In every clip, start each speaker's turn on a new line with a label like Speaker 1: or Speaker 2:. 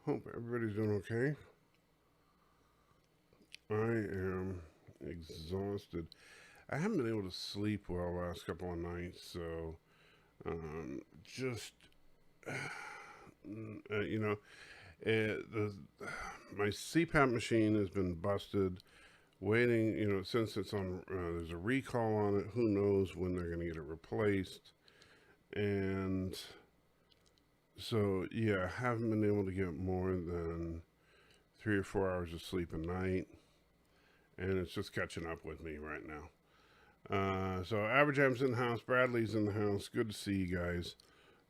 Speaker 1: Hope everybody's doing okay. I am exhausted. I haven't been able to sleep well the last couple of nights, so just you know, the my CPAP machine has been busted. Waiting, since it's on, there's a recall on it. Who knows when they're going to get it replaced? And so, yeah, I haven't been able to get more than 3 or 4 hours of sleep a night, and it's just catching up with me right now. So Aberjam's in the house, Bradley's in the house. Good to see you guys.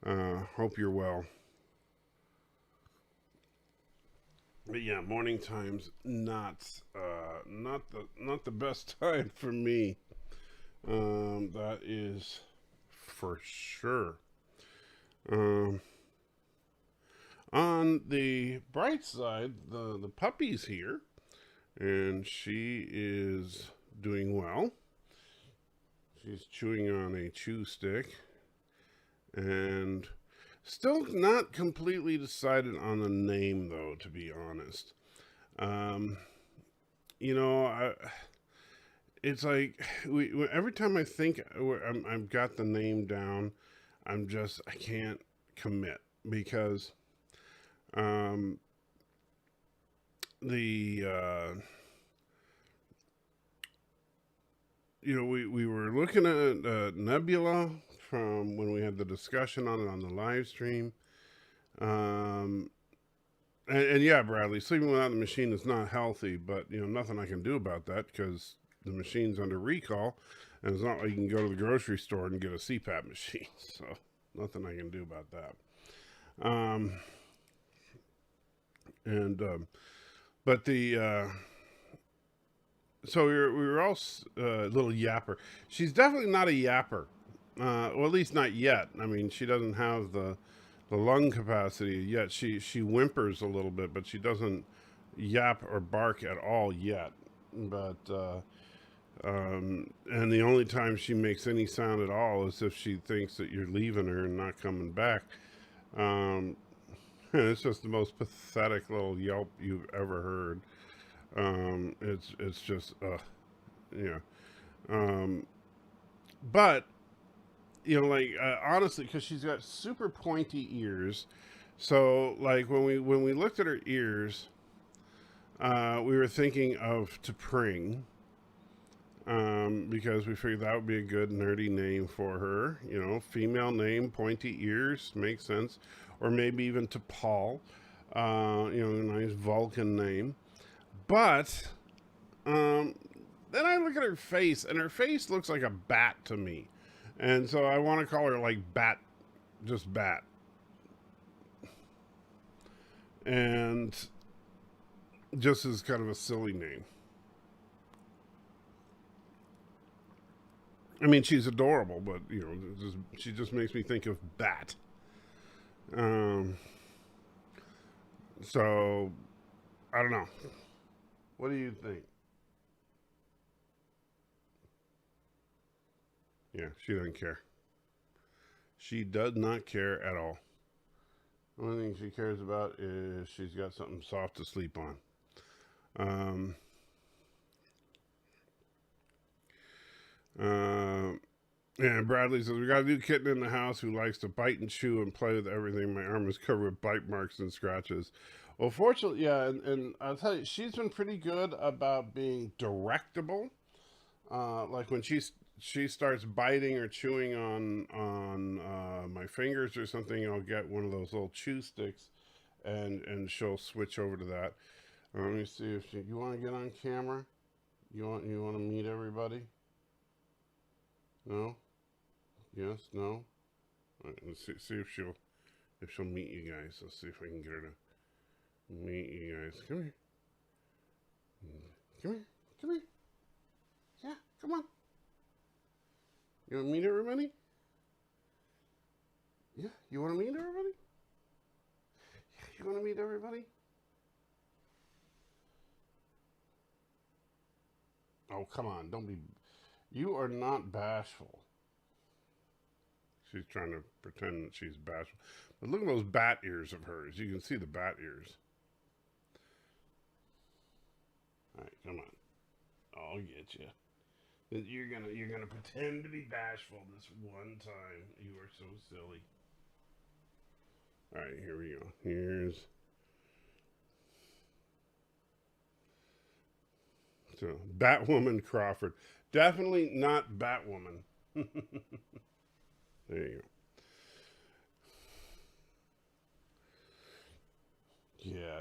Speaker 1: Hope you're well. But yeah, morning time's not the best time for me. That is for sure. Um, on the bright side, the puppy's here, and she is doing well. She's chewing on a chew stick, and still not completely decided on the name, though, to be honest. Um, it's like every time I think I've got the name down, I can't commit because um, the we were looking at Nebula from when we had the discussion on it on the live stream. Um, and yeah, Bradley, sleeping without the machine is not healthy, but nothing I can do about that because the machine's under recall, and it's not like you can go to the grocery store and get a CPAP machine. So nothing I can do about that. But the so we were all a little yapper. She's definitely not a yapper. Well, at least not yet. I mean, she doesn't have the lung capacity yet. She whimpers a little bit, but she doesn't yap or bark at all yet. But and the only time she makes any sound at all is if she thinks that you're leaving her and not coming back. Um, it's just the most pathetic little yelp you've ever heard. It's just yeah. Um, but like honestly, because she's got super pointy ears, so like when we looked at her ears, we were thinking of T'Pring, because we figured that would be a good nerdy name for her. Female name, pointy ears, makes sense, or maybe even T'Pol, a nice Vulcan name. But then I look at her face, and her face looks like a bat to me. And so I want to call her like Bat, just Bat. And just as kind of a silly name. I mean, she's adorable, but, she just makes me think of Bat. Um, so, I don't know. What do you think? Yeah, she doesn't care. She does not care at all. The only thing she cares about is she's got something soft to sleep on. Um, yeah, Bradley says, we got a new kitten in the house who likes to bite and chew and play with everything. My arm is covered with bite marks and scratches. Well, fortunately, yeah, and I'll tell you, she's been pretty good about being directable. Like when she starts biting or chewing on my fingers or something, I'll get one of those little chew sticks, and she'll switch over to that. Let me see if you want to get on camera. You want to meet everybody? No? Yes? No? All right, let's see if she'll meet you guys. Let's see if I can get her to meet you guys. Come here. Come here. Come here. Yeah, come on. You want to meet everybody? Yeah, you want to meet everybody? Yeah, you want to meet everybody? Oh, come on. Don't be. You are not bashful. She's trying to pretend that she's bashful. But look at those bat ears of hers. You can see the bat ears. All right, come on. I'll get you. You're gonna pretend to be bashful this one time. You are so silly. All right, here we go. Here's so Batwoman Crawford. Definitely not Batwoman. There you go. Yeah.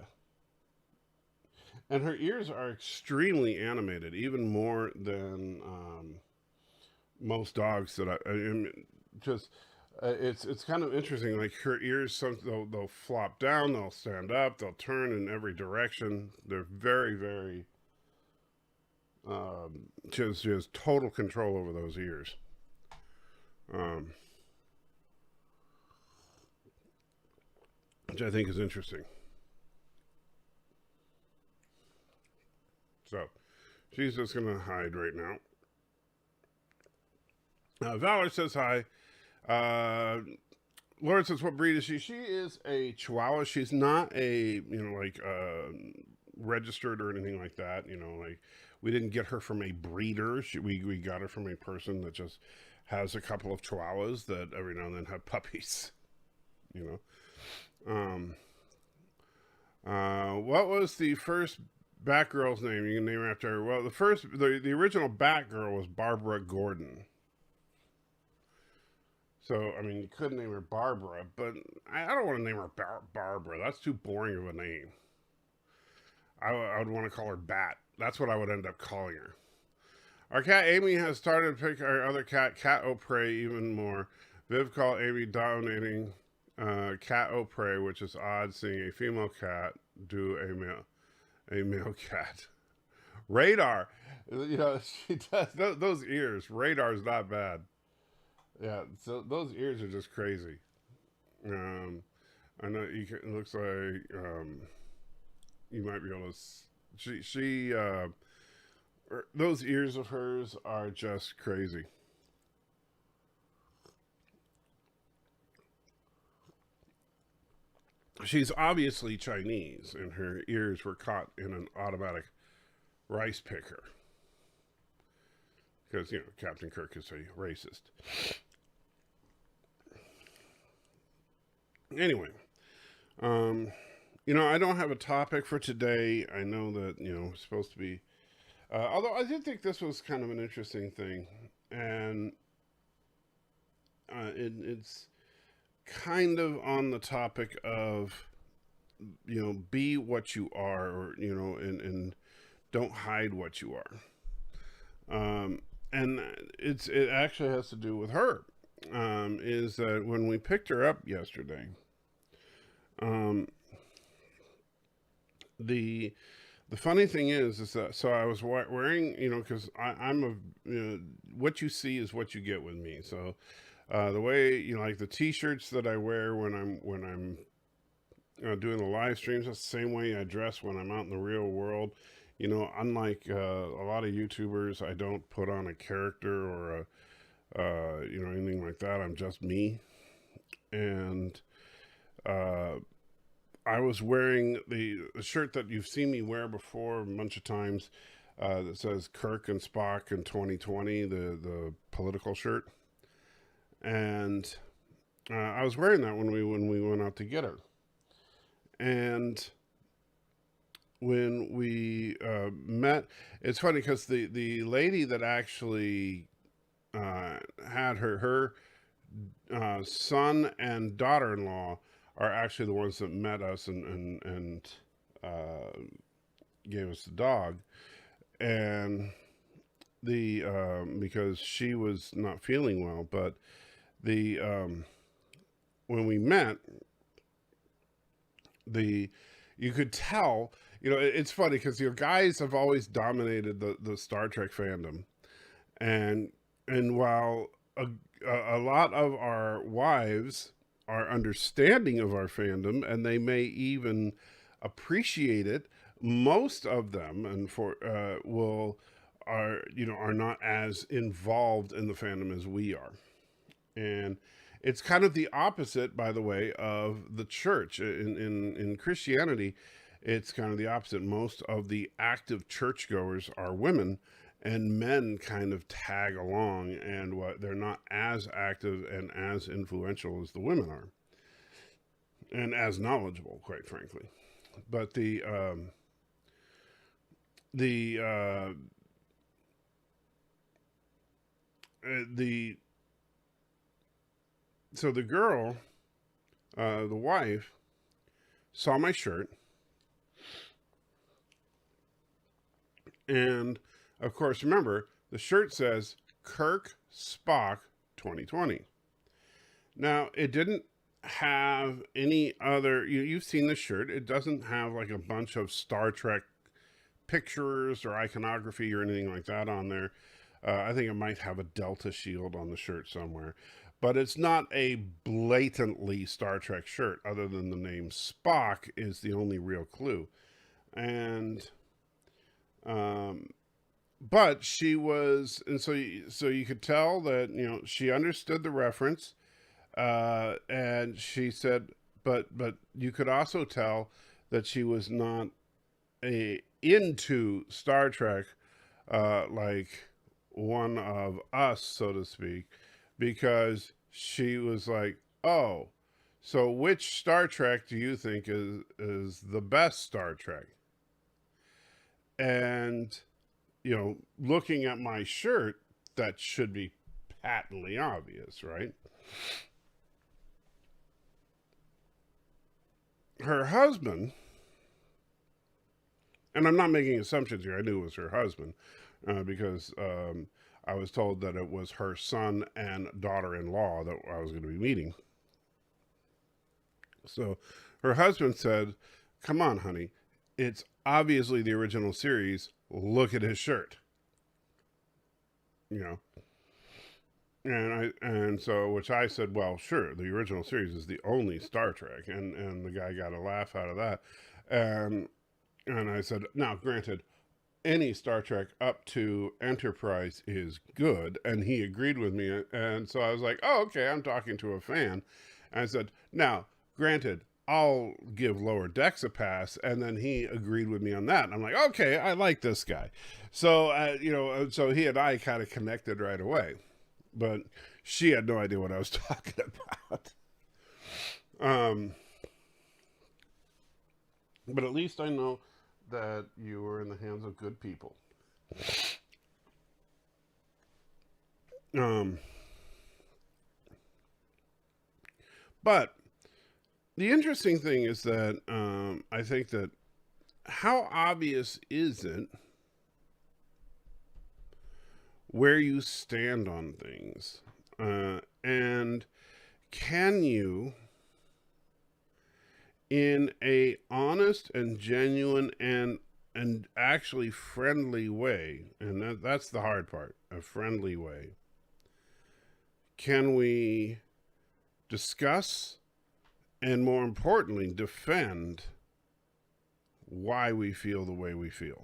Speaker 1: And her ears are extremely animated, even more than most dogs that I mean, just it's kind of interesting. Like her ears, they'll flop down, they'll stand up, they'll turn in every direction. They're very, very. She has total control over those ears. Um, which I think is interesting. So she's just gonna hide right now. Valor says hi. Laura says, "What breed is she?" She is a Chihuahua. She's not a like registered or anything like that. Like we didn't get her from a breeder. We got her from a person that just has a couple of Chihuahuas that every now and then have puppies. You know. What was the first Batgirl's name? You can name her after her. Well, the original Batgirl was Barbara Gordon. So, I mean, you could name her Barbara, but I don't want to name her Barbara. That's too boring of a name. I would want to call her Bat. That's what I would end up calling her. Our cat Amy has started to pick our other Cat O'Prey, even more. Viv called Amy donating Cat O'Prey, which is odd seeing a female cat do a male cat. Radar. She does those ears. Radar's not bad. Yeah, so those ears are just crazy. I know it looks like you might be able to. Those ears of hers are just crazy. She's obviously Chinese, and her ears were caught in an automatic rice picker. Because, Captain Kirk is a racist. Anyway, I don't have a topic for today. I know that, it's supposed to be, although I did think this was kind of an interesting thing. And it's kind of on the topic of, be what you are, or, and don't hide what you are. And it actually has to do with her. Is that when we picked her up yesterday, the funny thing is that so I was wearing, because I'm what you see is what you get with me. So the way like the t-shirts that I wear when I'm doing the live streams, that's the same way I dress when I'm out in the real world. Unlike a lot of YouTubers, I don't put on a character or anything like that. I'm just me. And I was wearing the shirt that you've seen me wear before a bunch of times that says Kirk and Spock in 2020, the political shirt. And I was wearing that when we went out to get her. And when we met, it's funny because the lady that actually had her son and daughter-in-law are actually the ones that met us and gave us the dog. And because she was not feeling well, but when we met, you could tell, it's funny because guys have always dominated the Star Trek fandom, and while a lot of our wives are understanding of our fandom and they may even appreciate it, most of them are not as involved in the fandom as we are. And it's kind of the opposite, by the way, of the church. In Christianity, it's kind of the opposite. Most of the active churchgoers are women, and men kind of tag along, and they're not as active and as influential as the women are, and as knowledgeable, quite frankly. But so the girl, the wife, saw my shirt, and of course, remember, the shirt says Kirk Spock 2020. Now, it didn't have any other, you've seen the shirt. It doesn't have like a bunch of Star Trek pictures or iconography or anything like that on there. I think it might have a Delta shield on the shirt somewhere. But it's not a blatantly Star Trek shirt, other than the name Spock is the only real clue. And but she was, and so you could tell that, she understood the reference, and she said, but you could also tell that she was not into Star Trek, like one of us, so to speak, because she was like, oh, so which Star Trek do you think is the best Star Trek? And, looking at my shirt, that should be patently obvious, right? Her husband, and I'm not making assumptions here, I knew it was her husband, because I was told that it was her son and daughter-in-law that I was going to be meeting. So her husband said, come on, honey, it's obviously the original series. Look at his shirt. And so, which I said, well, sure, the original series is the only Star Trek, and the guy got a laugh out of that. And I said, now, granted, any Star Trek up to Enterprise is good, and he agreed with me. And so I was like, oh, okay, I'm talking to a fan. And I said, now, granted, I'll give Lower Decks a pass. And then he agreed with me on that. And I'm like, okay, I like this guy. So, so he and I kind of connected right away. But she had no idea what I was talking about. But at least I know that you were in the hands of good people. But the interesting thing is that I think that how obvious is it where you stand on things? And can you, in a honest and genuine and actually friendly way, and that's the hard part, a friendly way, can we discuss and, more importantly, defend why we feel the way we feel?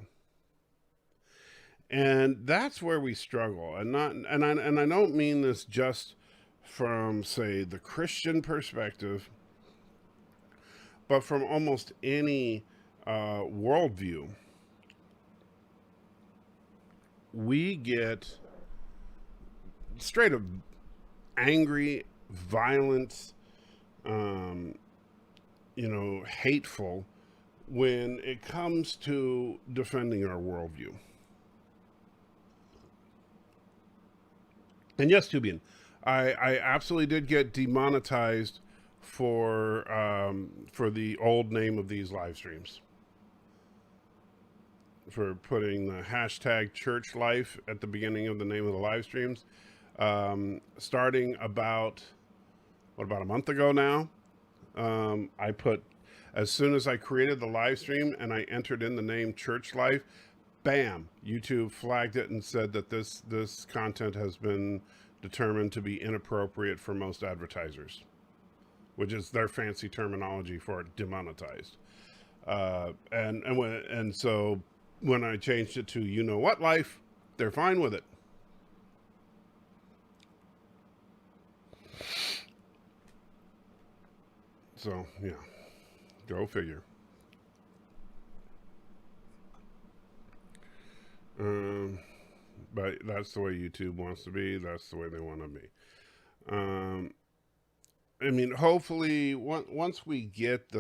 Speaker 1: And that's where we struggle. And I don't mean this just from, say, the Christian perspective, but from almost any worldview. We get straight up angry, violent, hateful when it comes to defending our worldview. And yes, Tubian, I absolutely did get demonetized for the old name of these live streams, for putting the hashtag church life at the beginning of the name of the live streams. Starting about a month ago now, I put, as soon as I created the live stream and I entered in the name church life, bam, YouTube flagged it and said that this content has been determined to be inappropriate for most advertisers, which is their fancy terminology for demonetized. And so when I changed it to you know what life, they're fine with it. So yeah, go figure. But that's the way YouTube wants to be. That's the way they want to be. I mean, hopefully, once we get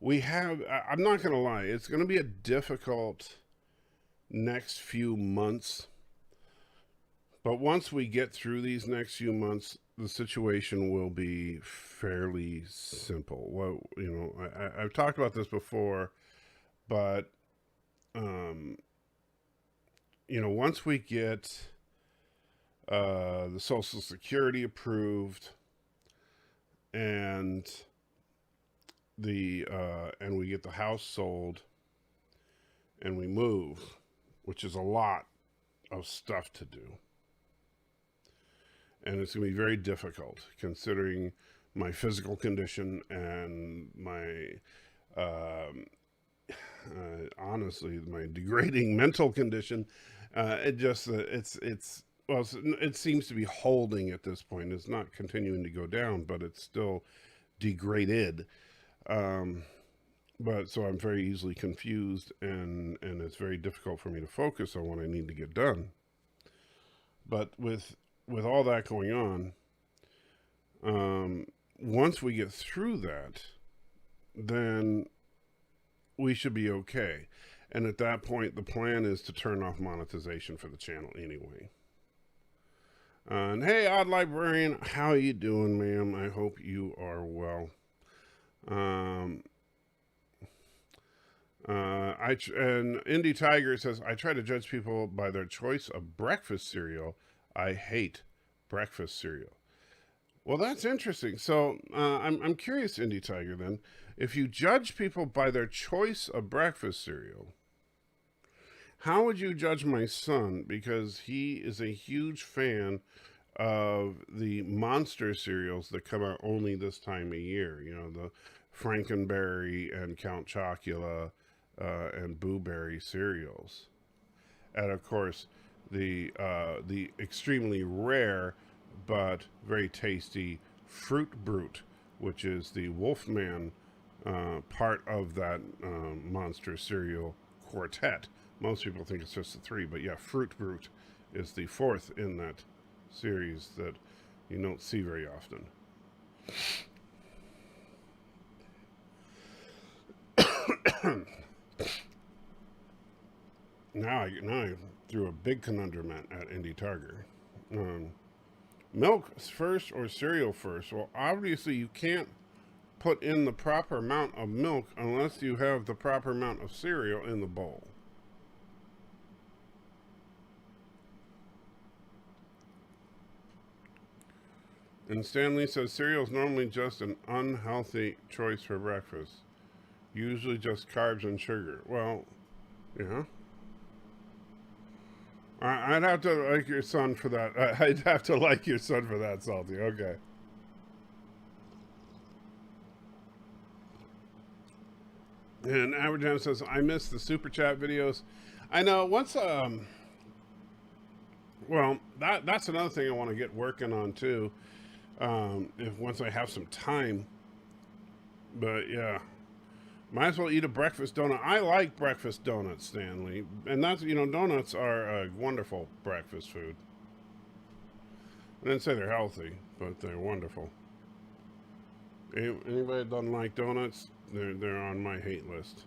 Speaker 1: we have. I'm not going to lie. It's going to be a difficult next few months. But once we get through these next few months, the situation will be fairly simple. Well, I've talked about this before, but once we get the Social Security approved and and we get the house sold and we move, which is a lot of stuff to do. And it's going to be very difficult considering my physical condition and my, honestly, my degrading mental condition. It seems to be holding at this point. It's not continuing to go down, but it's still degraded. But so I'm very easily confused, and it's very difficult for me to focus on what I need to get done. But with all that going on, once we get through that, then we should be okay. And at that point, the plan is to turn off monetization for the channel anyway. And hey, Odd Librarian, how you doing, ma'am? I hope you are well. And Indie Tiger says, I try to judge people by their choice of breakfast cereal. I hate breakfast cereal. Well, that's interesting. So I'm curious, Indie Tiger, then. If you judge people by their choice of breakfast cereal, how would you judge my son? Because he is a huge fan of the monster cereals that come out only this time of year. The Frankenberry and Count Chocula and Boo Berry cereals. And, of course, the extremely rare but very tasty Fruit Brute, which is the Wolfman part of that monster cereal quartet. Most people think it's just the three, but yeah, Fruit Brute is the fourth in that series that you don't see very often. Now I threw a big conundrum at Indie Tiger. Milk first or cereal first? Well, obviously you can't put in the proper amount of milk unless you have the proper amount of cereal in the bowl. And Stanley says cereal is normally just an unhealthy choice for breakfast. Usually just carbs and sugar. Well, yeah. I'd have to like your son for that. I'd have to like your son for that, Salty. Okay. And Aberjan says, I miss the super chat videos. I know, once, well, that's another thing I want to get working on, too. Once I have some time. But, yeah. Might as well eat a breakfast donut. I like breakfast donuts, Stanley. And that's, donuts are a wonderful breakfast food. I didn't say they're healthy, but they're wonderful. Anybody that doesn't like donuts, they're on my hate list.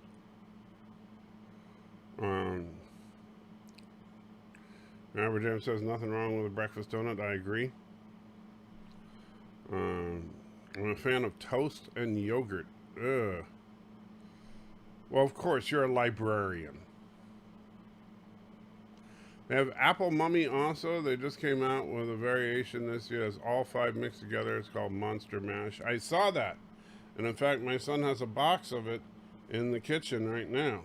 Speaker 1: Jam says nothing wrong with a breakfast donut. I agree. I'm a fan of toast and yogurt. Ugh. Well, of course, you're a librarian. They have Apple Mummy also. They just came out with a variation this year. It's all 5 mixed together. It's called Monster Mash. I saw that. And in fact, my son has a box of it in the kitchen right now.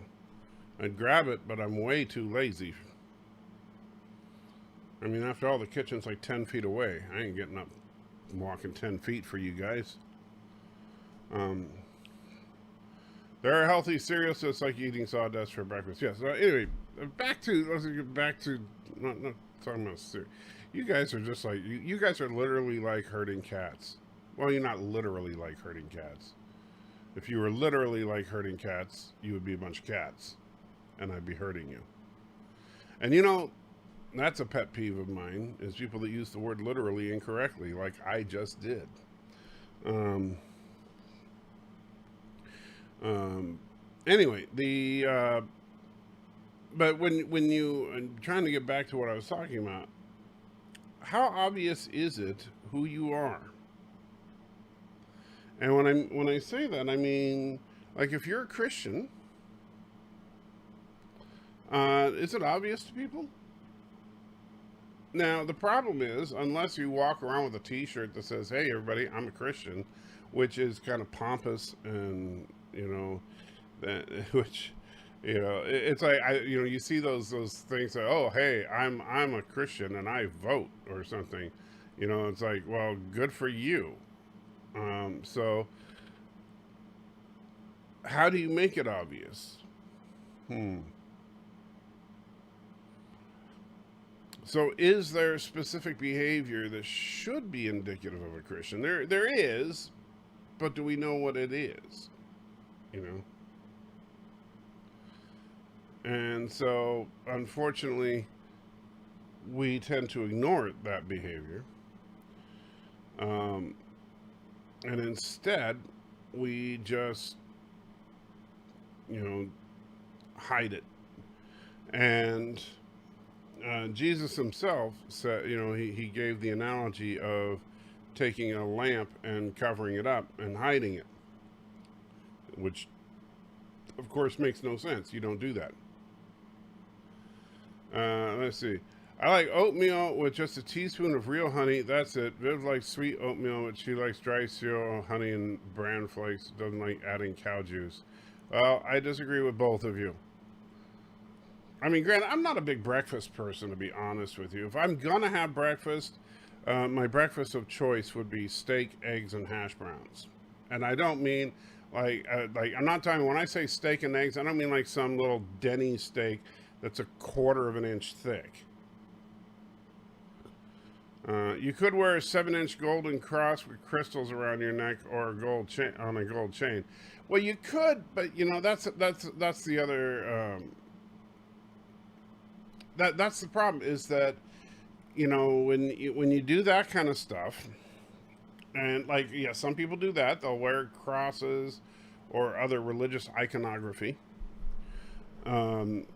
Speaker 1: I'd grab it, but I'm way too lazy. I mean, after all, the kitchen's like 10 feet away. I ain't getting up walking 10 feet for you guys. There are healthy cereals, so it's like eating sawdust for breakfast. Yes. Anyway, let's get back to not talking about cereal. You guys are just like you guys are literally like herding cats. Well, you're not literally like herding cats. If you were literally like herding cats, you would be a bunch of cats. and I'd be hurting you. And you know, that's a pet peeve of mine, is people that use the word literally incorrectly, like I just did. Um, anyway, but when you, I'm trying to get back to what I was talking about, how obvious is it who you are? And when I say that, I mean, like, if you're a Christian, is it obvious to people? Now, the problem is, unless you walk around with a T-shirt that says, "Hey, everybody, I'm a Christian," which is kind of pompous, and that which, it's like, you see those things that, "Oh, hey, I'm a Christian and I vote," or something. It's like, well, good for you. So, how do you make it obvious? Hmm. So, is there specific behavior that should be indicative of a Christian? There is, but do we know what it is? You know. And so, unfortunately, we tend to ignore that behavior. And instead, we just, hide it. And Jesus himself said, he gave the analogy of taking a lamp and covering it up and hiding it, which, of course, makes no sense. You don't do that. Let's see. I like oatmeal with just a teaspoon of real honey. That's it. Viv likes sweet oatmeal, but she likes dry cereal, honey, and bran flakes. Doesn't like adding cow juice. Well, I disagree with both of you. I mean, granted, I'm not a big breakfast person, to be honest with you. If I'm gonna have breakfast, my breakfast of choice would be steak, eggs, and hash browns. And I don't mean like I'm not talking, when I say steak and eggs, I don't mean like some little Denny steak that's a quarter of an inch thick. You could wear a 7-inch golden cross with crystals around your neck, or a gold chain on a gold chain. Well, you could, but that's the other. That's the problem, is that when you do that kind of stuff, and like, yeah, some people do that. They'll wear crosses or other religious iconography, and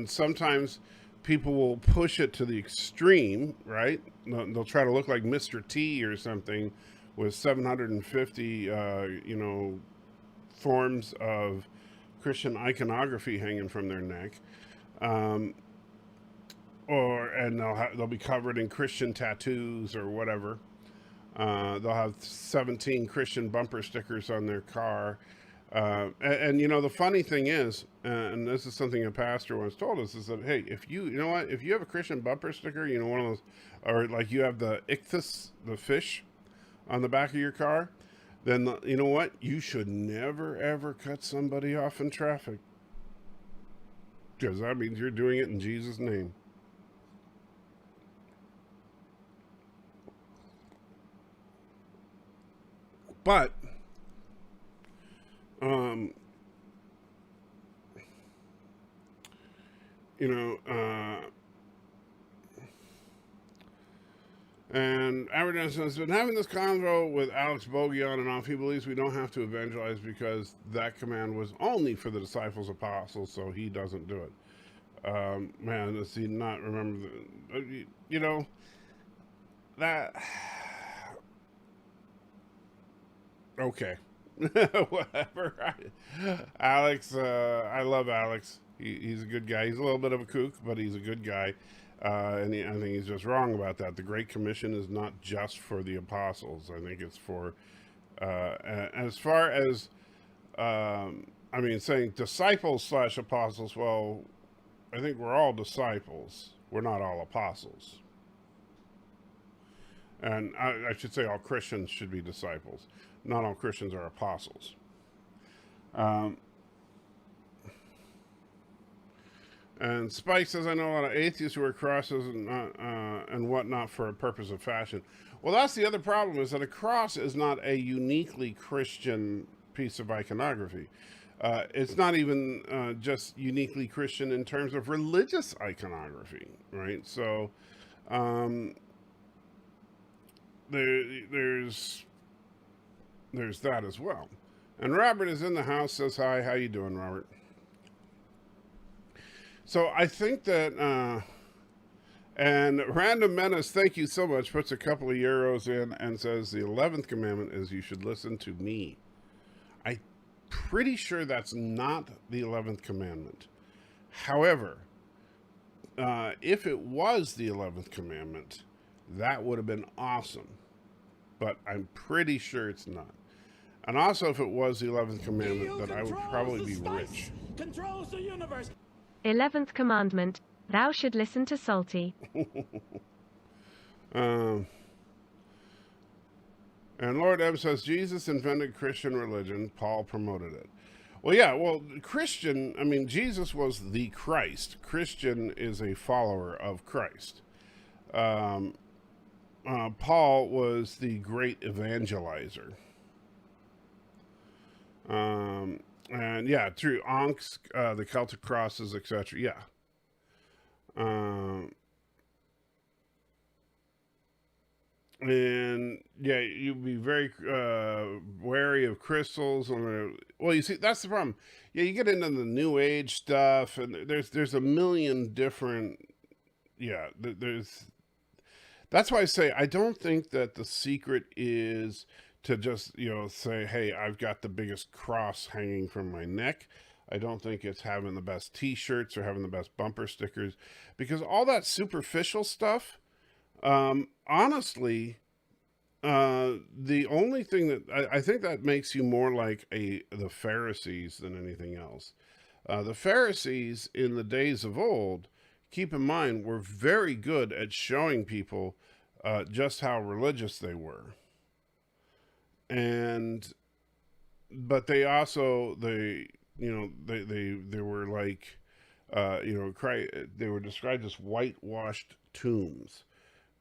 Speaker 1: sometimes people will push it to the extreme, right? They'll try to look like Mr. T or something with 750, forms of Christian iconography hanging from their neck, and they'll be covered in Christian tattoos or whatever. They'll have 17 Christian bumper stickers on their car. The funny thing is, and this is something a pastor once told us, is that, hey, if you have a Christian bumper sticker, one of those, or like you have the ichthus, the fish, on the back of your car, then you know what? You should never ever cut somebody off in traffic, because that means you're doing it in Jesus' name. But um, you know, and Aberdeen has been having this convo with Alex Bogey on and off. He believes we don't have to evangelize because that command was only for the disciples, apostles, so he doesn't do it. Man, does he not remember that? Okay. Whatever. Alex, I love Alex. He's a good guy. He's a little bit of a kook, but he's a good guy. I think he's just wrong about that. The Great Commission is not just for the apostles. I think it's for, as far as, saying disciples / apostles, well, I think we're all disciples. We're not all apostles. And I should say all Christians should be disciples. Not all Christians are apostles. And Spike says, I know a lot of atheists who wear crosses and whatnot for a purpose of fashion. Well, that's the other problem, is that a cross is not a uniquely Christian piece of iconography. It's not even just uniquely Christian in terms of religious iconography, right? So um, there's that as well. And Robert is in the house. Says hi. How you doing, Robert? So I think that and Random Menace, thank you so much, puts a couple of euros in and says the 11th commandment is you should listen to me. I'm pretty sure that's not the 11th commandment. However, if it was the 11th commandment, that would have been awesome. But I'm pretty sure it's not. And also, if it was the 11th commandment, then I would probably be rich.
Speaker 2: Controls the universe.
Speaker 3: 11th commandment, thou should listen to Salty.
Speaker 1: And Lord M says, Jesus invented Christian religion. Paul promoted it. Well, yeah, Christian, I mean, Jesus was the Christ. Christian is a follower of Christ. Paul was the great evangelizer. And yeah, through Ankh's, the Celtic crosses, etc. Yeah. And yeah, you'd be very wary of crystals. Well, you see, that's the problem. Yeah, you get into the New Age stuff, and there's a million different. Yeah, that's why I say I don't think that the secret is to just say, hey, I've got the biggest cross hanging from my neck. I don't think it's having the best T-shirts or having the best bumper stickers, because all that superficial stuff. Honestly, the only thing that I think that makes you more like the Pharisees than anything else. The Pharisees in the days of old, keep in mind, were very good at showing people just how religious they were. But they also, they were like, they were described as whitewashed tombs,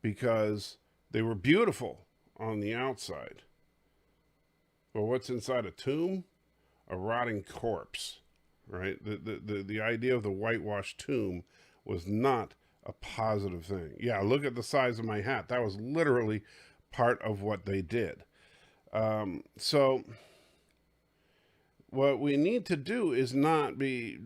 Speaker 1: because they were beautiful on the outside. But what's inside a tomb? A rotting corpse, right? The idea of the whitewashed tomb was not a positive thing. Yeah, look at the size of my hat. That was literally part of what they did. So what we need to do is not be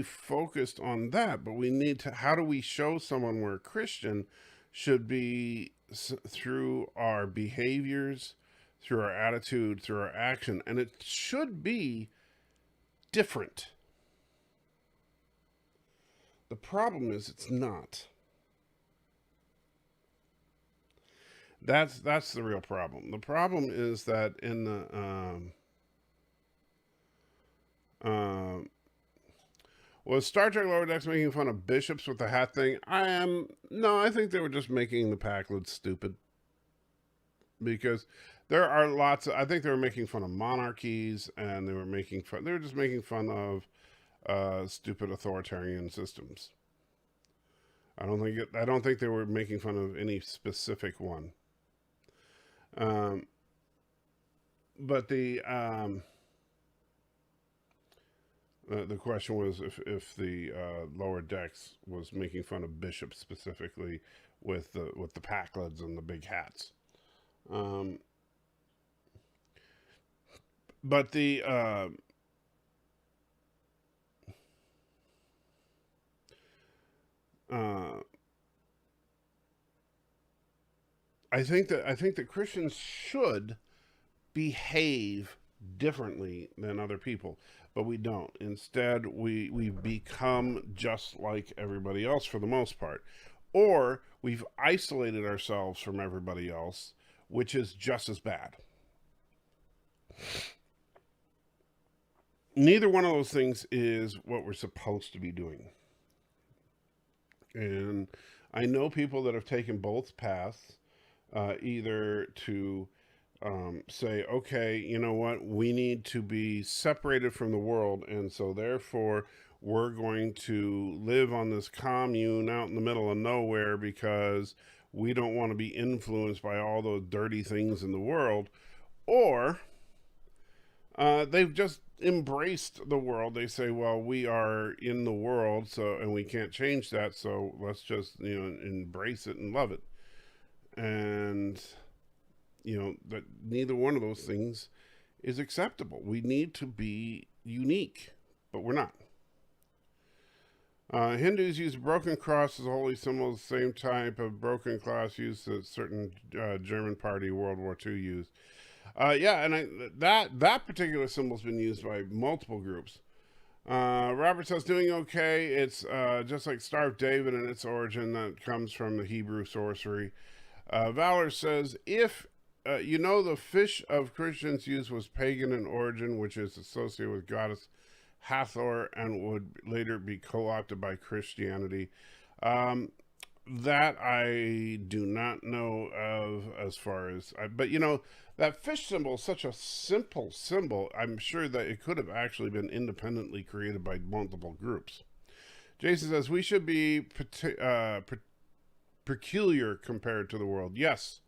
Speaker 1: focused on that, but we need to, how do we show someone we're a Christian? Should be through our behaviors, through our attitude, through our action, and it should be different. The problem is it's not. That's the real problem. The problem is that in the was Star Trek Lower Decks making fun of bishops with the hat thing? No, I think they were just making the Packlids stupid. Because there are lots of, I think they were making fun of monarchies, and they were just making fun of stupid authoritarian systems. I don't think they were making fun of any specific one. But the question was if the Lower Decks was making fun of bishops specifically with the Packlids and the big hats. But the I think that Christians should behave differently than other people, but we don't. Instead, we become just like everybody else for the most part, or we've isolated ourselves from everybody else, which is just as bad. Neither one of those things is what we're supposed to be doing. And I know people that have taken both paths, either to say, okay, you know what, we need to be separated from the world, and so therefore we're going to live on this commune out in the middle of nowhere because we don't want to be influenced by all those dirty things in the world. Or they've just embraced the world. They say, well, we are in the world, so, and we can't change that, so let's just, embrace it and love it. And, that neither one of those things is acceptable. We need to be unique, but we're not. Hindus use broken cross as a holy symbol, the same type of broken cross used that certain German party World War II used. And that particular symbol's been used by multiple groups. Robert says, doing okay. It's just like Star of David and its origin that comes from the Hebrew sorcery. Valor says, if the fish of Christians used was pagan in origin, which is associated with goddess Hathor and would later be co-opted by Christianity. That I do not know of as far as, but that fish symbol is such a simple symbol. I'm sure that it could have actually been independently created by multiple groups. Jason says, we should be peculiar compared to the world. Yes,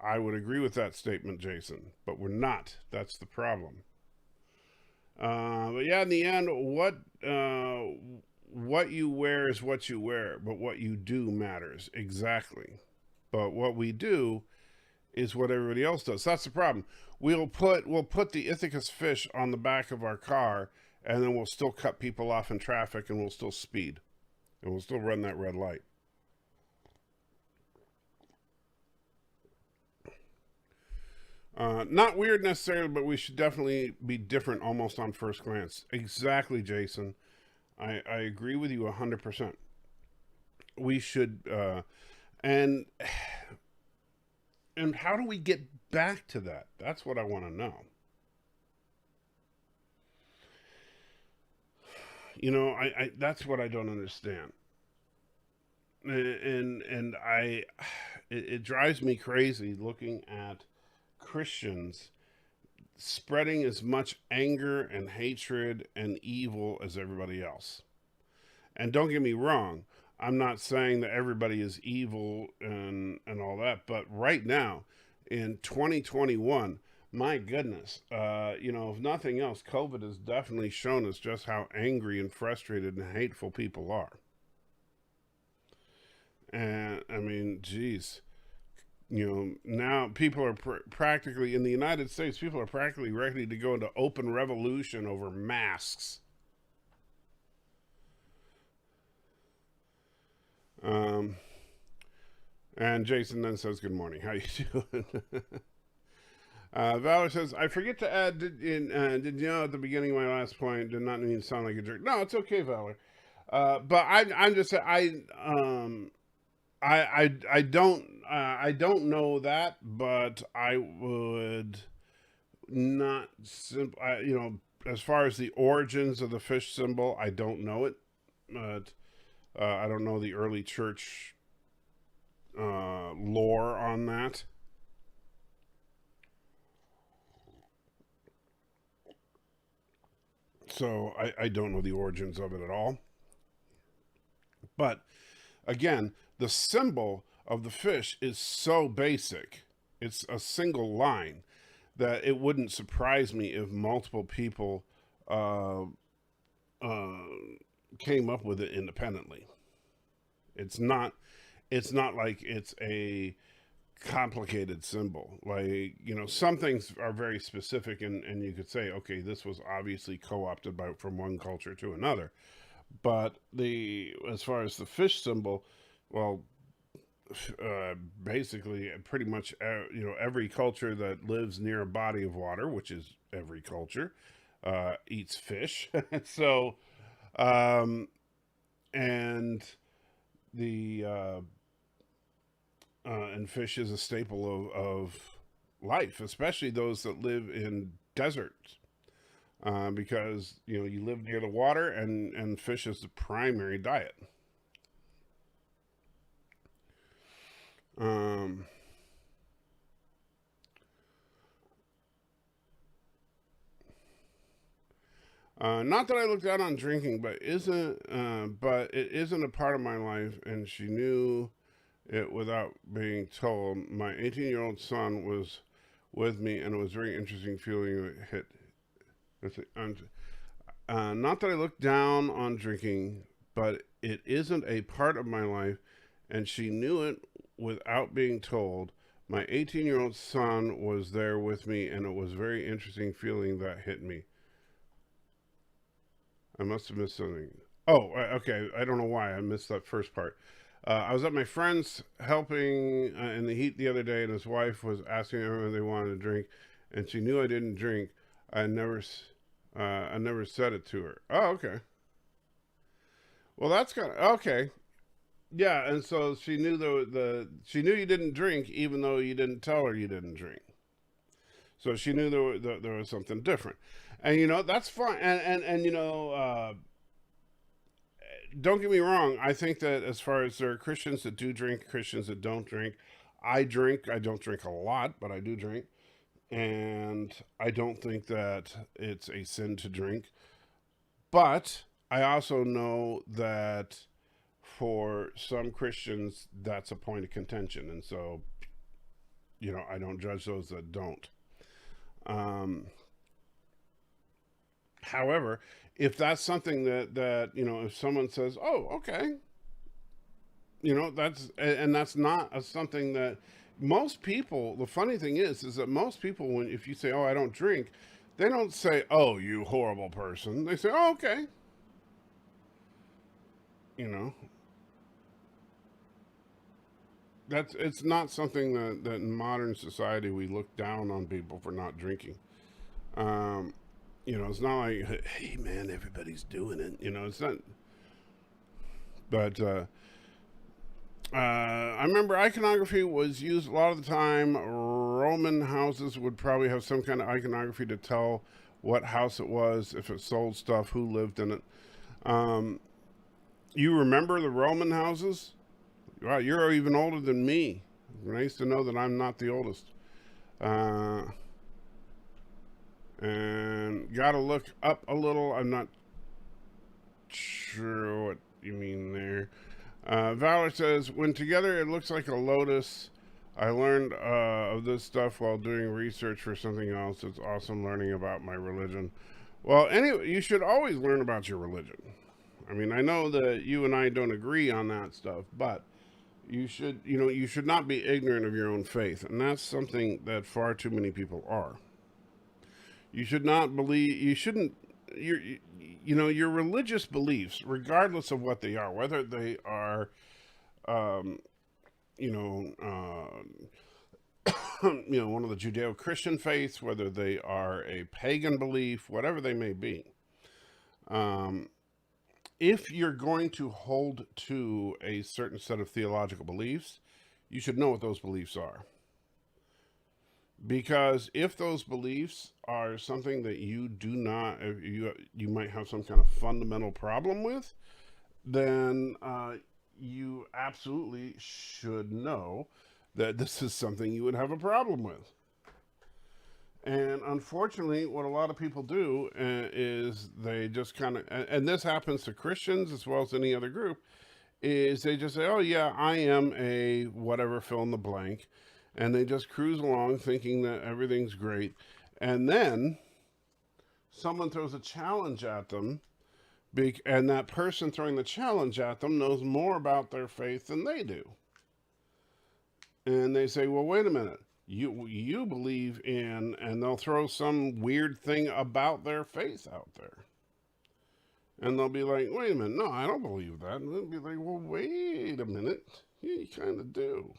Speaker 1: I would agree with that statement, Jason, but we're not. That's the problem. But yeah, in the end, what you wear is what you wear, but what you do matters. Exactly. But what we do is what everybody else does. That's the problem. We'll put the Ithacus fish on the back of our car, and then we'll still cut people off in traffic, and we'll still speed, and we'll still run that red light. Not weird necessarily, but we should definitely be different almost on first glance. Exactly, Jason. I agree with you 100%. We should, and how do we get back to that? That's what I want to know. That's what I don't understand. And it drives me crazy looking at Christians spreading as much anger and hatred and evil as everybody else. And don't get me wrong, I'm not saying that everybody is evil and all that, but right now in 2021, my goodness, if nothing else, COVID has definitely shown us just how angry and frustrated and hateful people are. And I mean, geez, now people are practically, in the United States, people are practically ready to go into open revolution over masks. And Jason then says, good morning. How you doing? Valor says, I forget to add, did you know at the beginning of my last point, did not mean to sound like a jerk. No, it's okay, Valor. But I'm just, I don't know that, but I would not as far as the origins of the fish symbol, I don't know it, but I don't know the early church lore on that. So I don't know the origins of it at all. But again, the symbol of the fish is so basic. It's a single line that it wouldn't surprise me if multiple people came up with it independently. It's not like it's a complicated symbol. Like, some things are very specific and you could say, okay, this was obviously co-opted from one culture to another. But as far as the fish symbol, well, basically pretty much, every culture that lives near a body of water, which is every culture, eats fish. So, and fish is a staple of life, especially those that live in deserts, because you live near the water and fish is the primary diet. Not that I look down on drinking, but it isn't a part of my life, and she knew it without being told. My 18-year-old son was with me, and it was very interesting feeling it hit Not that I look down on drinking, but it isn't a part of my life, and she knew it without being told. My 18-year-old son was there with me, and it was very interesting feeling that hit me. I must have missed something. Oh, okay. I don't know why I missed that first part. I was at my friend's helping in the heat the other day, and his wife was asking everyone they wanted to drink, and she knew I didn't drink. I never said it to her. Oh, okay. Well, that's kind of okay. Yeah, and so she knew she knew you didn't drink, even though you didn't tell her you didn't drink. So she knew there was something different, and that's fine. And don't get me wrong. I think that as far as there are Christians that do drink, Christians that don't drink. I drink. I don't drink a lot, but I do drink. And I don't think that it's a sin to drink. But I also know that for some Christians, that's a point of contention. And so, I don't judge those that don't. However, if that's something that if someone says, "Oh, okay," that's not something that most people. The funny thing is that most people, if you say, "Oh, I don't drink," they don't say, "Oh, you horrible person." They say, "Oh, okay," it's not something that in modern society we look down on people for not drinking. It's not like, hey man, everybody's doing it. It's not. But I remember iconography was used a lot of the time. Roman houses would probably have some kind of iconography to tell what house it was, if it sold stuff, who lived in it. You remember the Roman houses? Wow, you're even older than me. Nice to know that I'm not the oldest. And gotta look up a little. I'm not sure what you mean there. Valor says, when together it looks like a lotus. I learned of this stuff while doing research for something else. It's awesome learning about my religion. Well, anyway, you should always learn about your religion. I mean, I know that you and I don't agree on that stuff, but you should not be ignorant of your own faith. And that's something that far too many people are. You should not believe, you shouldn't, your religious beliefs, regardless of what they are, whether they are, one of the Judeo-Christian faiths, whether they are a pagan belief, whatever they may be. If you're going to hold to a certain set of theological beliefs, you should know what those beliefs are. Because if those beliefs are something that you do not, you might have some kind of fundamental problem with, then you absolutely should know that this is something you would have a problem with. And unfortunately, what a lot of people do is they just kind of, and this happens to Christians as well as any other group, is they just say, "Oh yeah, I am a whatever, fill in the blank." And they just cruise along thinking that everything's great. And then someone throws a challenge at them, and that person throwing the challenge at them knows more about their faith than they do. And they say, "Well, wait a minute. You believe in," and they'll throw some weird thing about their faith out there. And they'll be like, "Wait a minute, no, I don't believe that." And they'll be like, "Well, wait a minute. Yeah, you kind of do."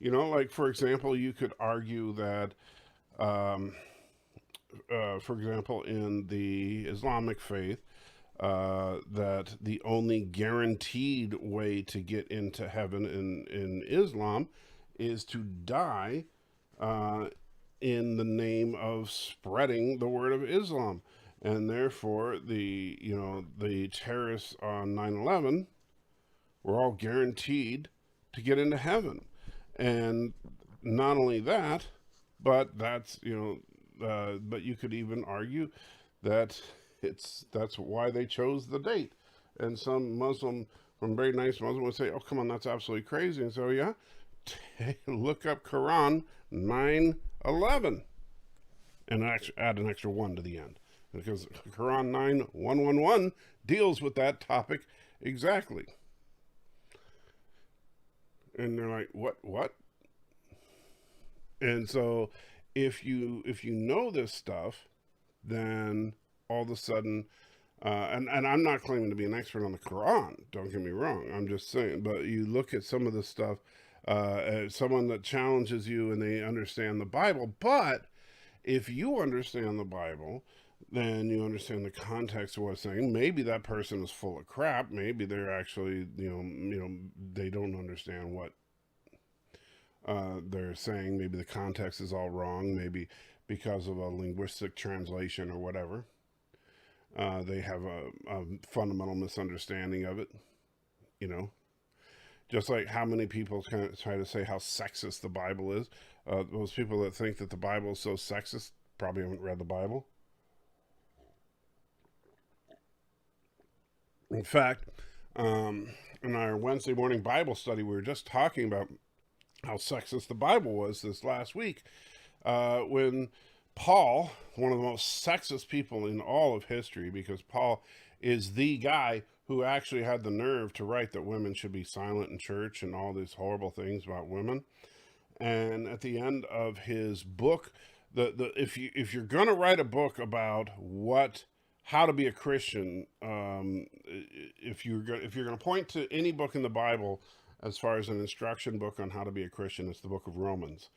Speaker 1: Like, for example, you could argue that, for example, in the Islamic faith, that the only guaranteed way to get into heaven in Islam is to die in the name of spreading the word of Islam. And therefore, the terrorists on 9/11 were all guaranteed to get into heaven. And not only that, but but you could even argue that that's why they chose the date. And some very nice Muslim would say, "Oh, come on, that's absolutely crazy." And so, yeah, look up Quran 9/11. and add an extra 1 to the end, because Quran 9:111 deals with that topic exactly. And they're like, what? And so if you know this stuff, then all of a sudden, and I'm not claiming to be an expert on the Quran, don't get me wrong, I'm just saying, but you look at some of this stuff, as someone that challenges you and they understand the Bible, but if you understand the Bible, then you understand the context of what's saying. Maybe that person is full of crap. Maybe they're actually, they don't understand what they're saying. Maybe the context is all wrong. Maybe because of a linguistic translation or whatever. They have a fundamental misunderstanding of it, Just like how many people kind of try to say how sexist the Bible is. Those people that think that the Bible is so sexist probably haven't read the Bible. In fact, in our Wednesday morning Bible study, we were just talking about how sexist the Bible was this last week, when Paul, one of the most sexist people in all of history, because Paul is the guy who actually had the nerve to write that women should be silent in church and all these horrible things about women. And at the end of his book, if you're going to write a book about how to be a Christian, if you're going to point to any book in the Bible as far as an instruction book on how to be a Christian, it's the book of Romans.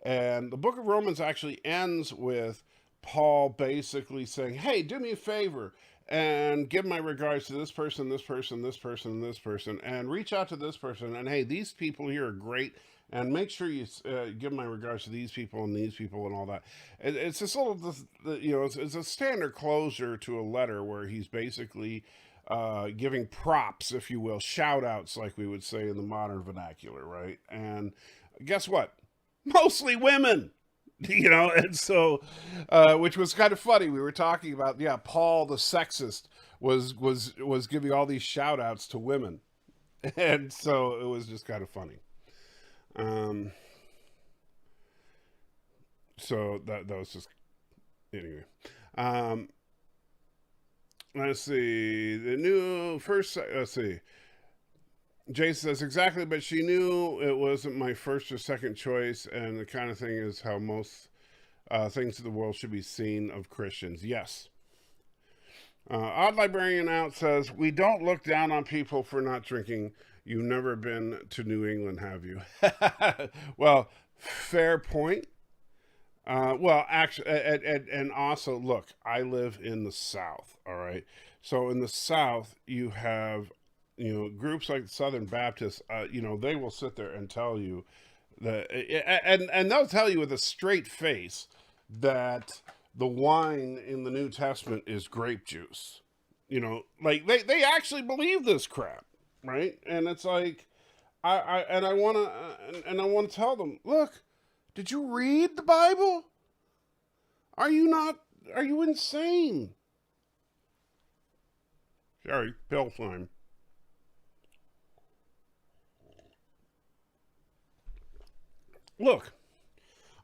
Speaker 1: And the book of Romans actually ends with Paul basically saying, hey, do me a favor and give my regards to this person, this person, this person, and this person, and reach out to this person. And hey, these people here are great. And make sure you give my regards to these people and these people and all that. It's this little, it's a standard closer to a letter where he's basically giving props, if you will, shout outs, like we would say in the modern vernacular, right? And guess what? Mostly women, and so, which was kind of funny. We were talking about, Paul the sexist was giving all these shout outs to women. And so it was just kind of funny. So that was just, anyway. Let's see, let's see. Jason says, exactly, but she knew it wasn't my first or second choice, and the kind of thing is how most things in the world should be seen of Christians. Yes. Odd Librarian Out says, we don't look down on people for not drinking. You've never been to New England, have you? Well, fair point. Well, actually, and also, look, I live in the South, all right? So in the South, you have, groups like Southern Baptists, they will sit there and tell you that, and they'll tell you with a straight face that the wine in the New Testament is grape juice. Like they actually believe this crap. Right. And it's like, I want to tell them, look, did you read the Bible? Are you insane? Sorry, pill time. Look,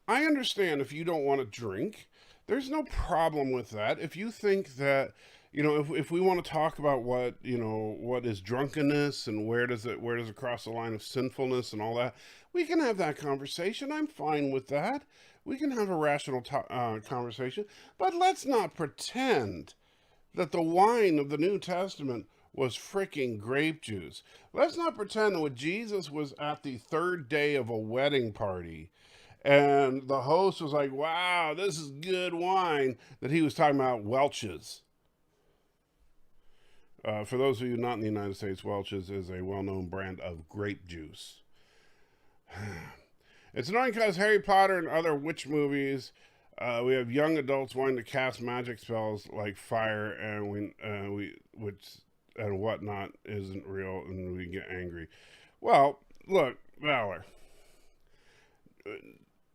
Speaker 1: I understand if you don't want to drink, there's no problem with that. If you think that, if we want to talk about what is drunkenness and where does it cross the line of sinfulness and all that, we can have that conversation. I'm fine with that. We can have a rational conversation, but let's not pretend that the wine of the New Testament was freaking grape juice. Let's not pretend that when Jesus was at the third day of a wedding party and the host was like, wow, this is good wine, that he was talking about Welch's. For those of you not in the United States, Welch's is a well-known brand of grape juice. It's annoying because Harry Potter and other witch movies, we have young adults wanting to cast magic spells like fire, and and whatnot isn't real, and we get angry. Well, look, Valor,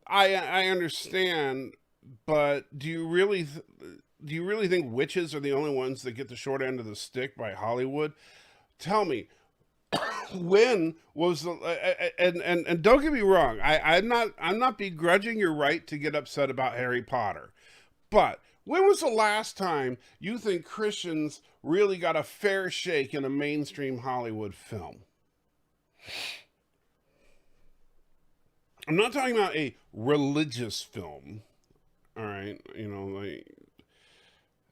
Speaker 1: I understand, but do you really think witches are the only ones that get the short end of the stick by Hollywood? Tell me, When was the and don't get me wrong, I'm not begrudging your right to get upset about Harry Potter, but when was the last time you think Christians really got a fair shake in a mainstream Hollywood film? I'm not talking about a religious film, all right, like,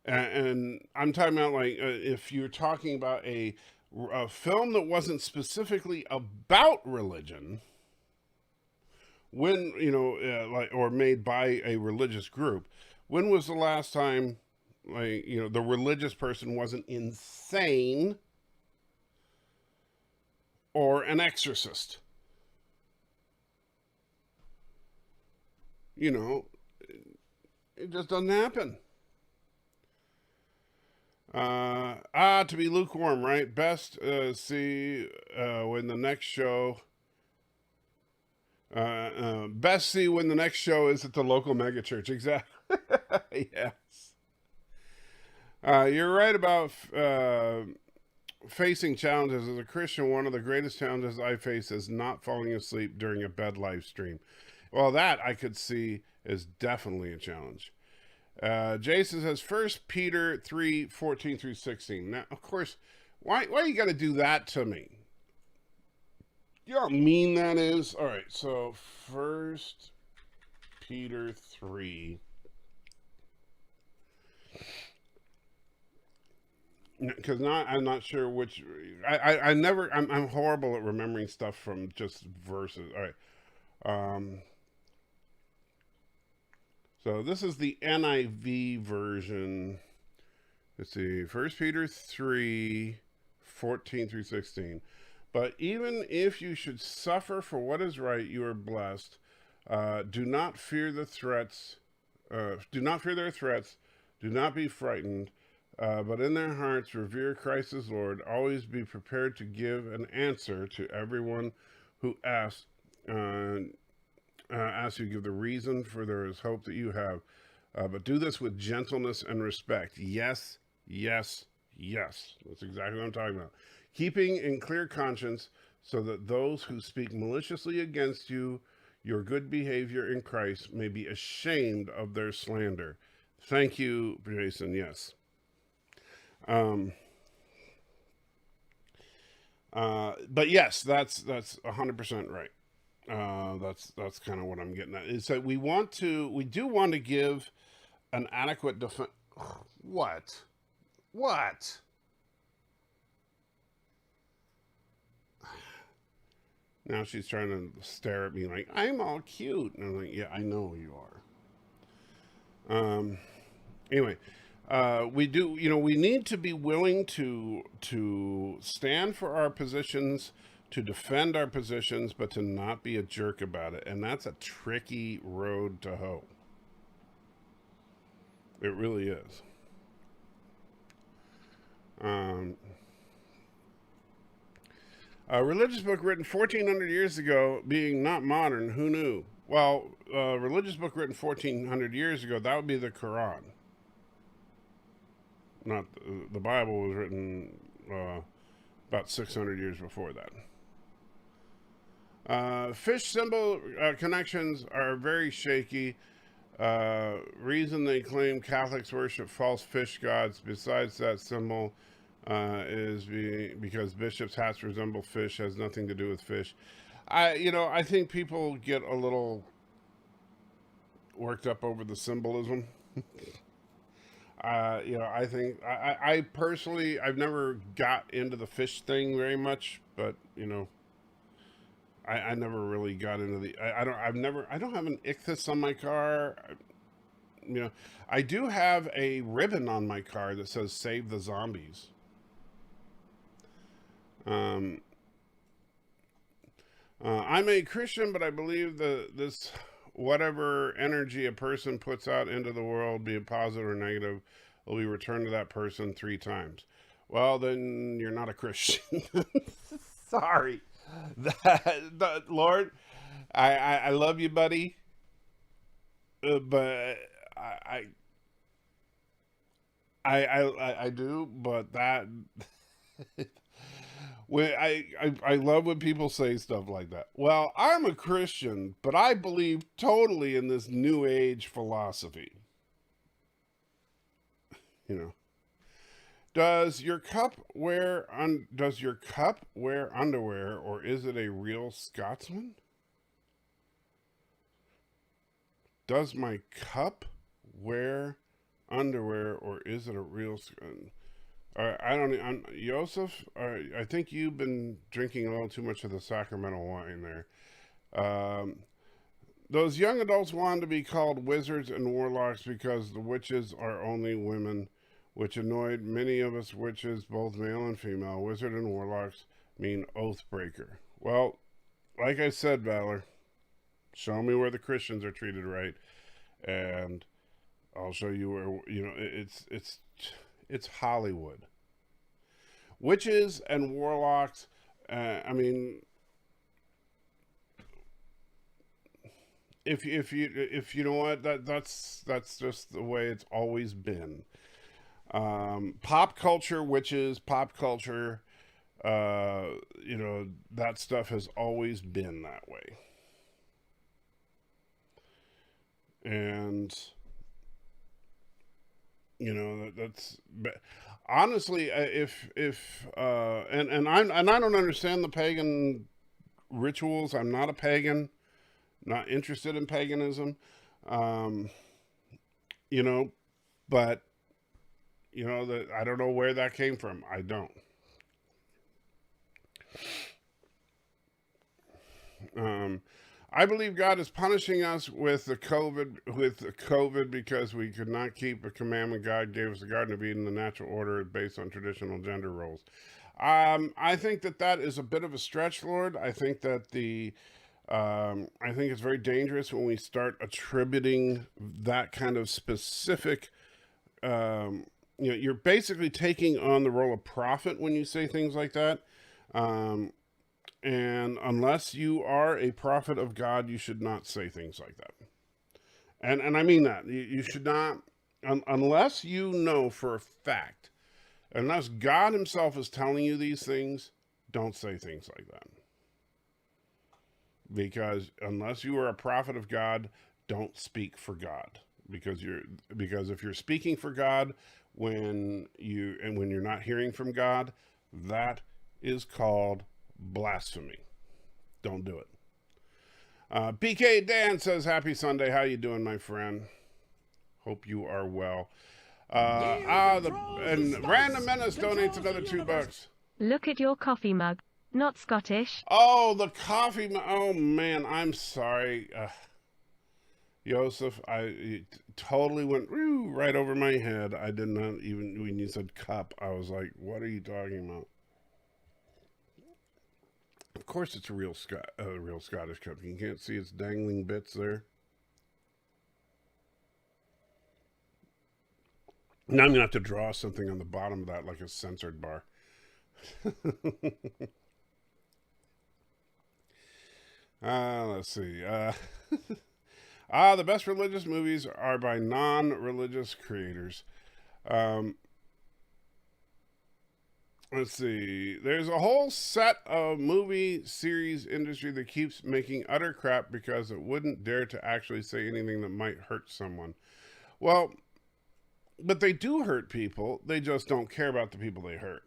Speaker 1: and I'm talking about like if you're talking about a film that wasn't specifically about religion, when like, or made by a religious group, when was the last time, like, the religious person wasn't insane or an exorcist? You know, it just doesn't happen. To be lukewarm, right? Best see when the next show. Best see when the next show is at the local megachurch. Exactly. Yes. You're right about facing challenges. As a Christian, one of the greatest challenges I face is not falling asleep during a bed live stream. Well, that I could see is definitely a challenge. Jason says, 1 Peter 3:14 through 16. Now, of course, why you got to do that to me? You know how mean that is? All right, so 1 Peter 3. Because I'm not sure which. I never. I'm horrible at remembering stuff from just verses. All right. So this is the NIV version. Let's see, 1 Peter 3:14 through 16. But even if you should suffer for what is right, you are blessed. Do not fear the threats. Do not fear their threats. Do not be frightened. But in their hearts, revere Christ as Lord. Always be prepared to give an answer to everyone who asks. As you give the reason for there is hope that you have, but do this with gentleness and respect. Yes, yes, yes. That's exactly what I'm talking about. Keeping in clear conscience, so that those who speak maliciously against you, your good behavior in Christ, may be ashamed of their slander. Thank you, Jason. Yes. But yes, that's 100% right. That's kind of what I'm getting at. Is that we do want to give an adequate defense. What? Now she's trying to stare at me like I'm all cute, and I'm like, yeah, I know you are. Anyway, we need to be willing to stand for our positions, to defend our positions, but to not be a jerk about it. And that's a tricky road to hoe. It really is. A religious book written 1,400 years ago being not modern, who knew? Well, a religious book written 1,400 years ago, that would be the Quran. Not the Bible was written about 600 years before that. Fish symbol connections are very shaky. Reason they claim Catholics worship false fish gods, besides that symbol, is because bishops' hats resemble fish, has nothing to do with fish. I think people get a little worked up over the symbolism. I think I personally, I've never got into the fish thing very much, but I never really got into the. I don't have an ichthus on my car. I do have a ribbon on my car that says "Save the Zombies." I'm a Christian, but I believe this whatever energy a person puts out into the world, be it positive or negative, will be returned to that person 3 times. Well, then you're not a Christian. Sorry. Lord, I love you, buddy, but I do, but that I love when people say stuff like that. Well, I'm a Christian, but I believe totally in this New Age philosophy. You know, does your cup wear underwear, or is it a real Scotsman? Does my cup wear underwear, or is it a real? I don't. Joseph, I think you've been drinking a little too much of the Sacramento wine there. Um, those young adults wanted to be called wizards and warlocks because the witches are only women, which annoyed many of us witches, both male and female. Wizard and warlocks mean oath breaker. Well, like I said, Valor, show me where the Christians are treated right, and I'll show you where, it's Hollywood. Witches and warlocks, I mean, if you know what, that's just the way it's always been. Pop culture, witches, pop culture, that stuff has always been that way. And that's honestly, if and I don't understand the pagan rituals. I'm not a pagan, not interested in paganism, but that I don't know where that came from. I don't. I believe God is punishing us with the COVID because we could not keep a commandment God gave us, the Garden of Eden, the natural order based on traditional gender roles. I think that is a bit of a stretch, Lord. I think that I think it's very dangerous when we start attributing that kind of specific. You're basically taking on the role of prophet when you say things like that. And unless you are a prophet of God, you should not say things like that. And I mean that. You should not, unless you know for a fact, unless God himself is telling you these things, don't say things like that. Because unless you are a prophet of God, don't speak for God. Because if you're speaking for God when you're not hearing from God, that is called blasphemy. Don't do it. BK Dan says, happy Sunday. How you doing, my friend? Hope you are well. And Random Menace donates another $2.
Speaker 3: Look at your coffee mug. Not Scottish.
Speaker 1: Oh, the coffee mug. Oh, man, I'm sorry. Joseph, it totally went right over my head. I did not even, when you said cup, I was like, what are you talking about? Of course, it's a real Scottish cup. You can't see its dangling bits there. Now I'm gonna have to draw something on the bottom of that, like a censored bar. Let's see. The best religious movies are by non-religious creators. Let's see. There's a whole set of movie series industry that keeps making utter crap because it wouldn't dare to actually say anything that might hurt someone. Well, but they do hurt people. They just don't care about the people they hurt.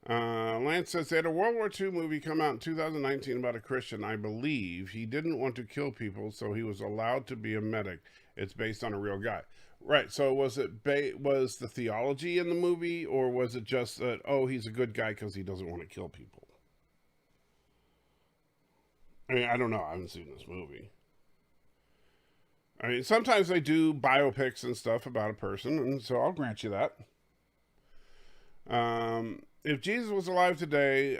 Speaker 1: Lance says they had a World War II movie come out in 2019 about a Christian. I believe he didn't want to kill people, so he was allowed to be a medic. It's based on a real guy. Right, so was the theology in the movie, or was it just that, he's a good guy because he doesn't want to kill people? I mean, I don't know. I haven't seen this movie. I mean, sometimes they do biopics and stuff about a person, and so I'll grant you that. If Jesus was alive today,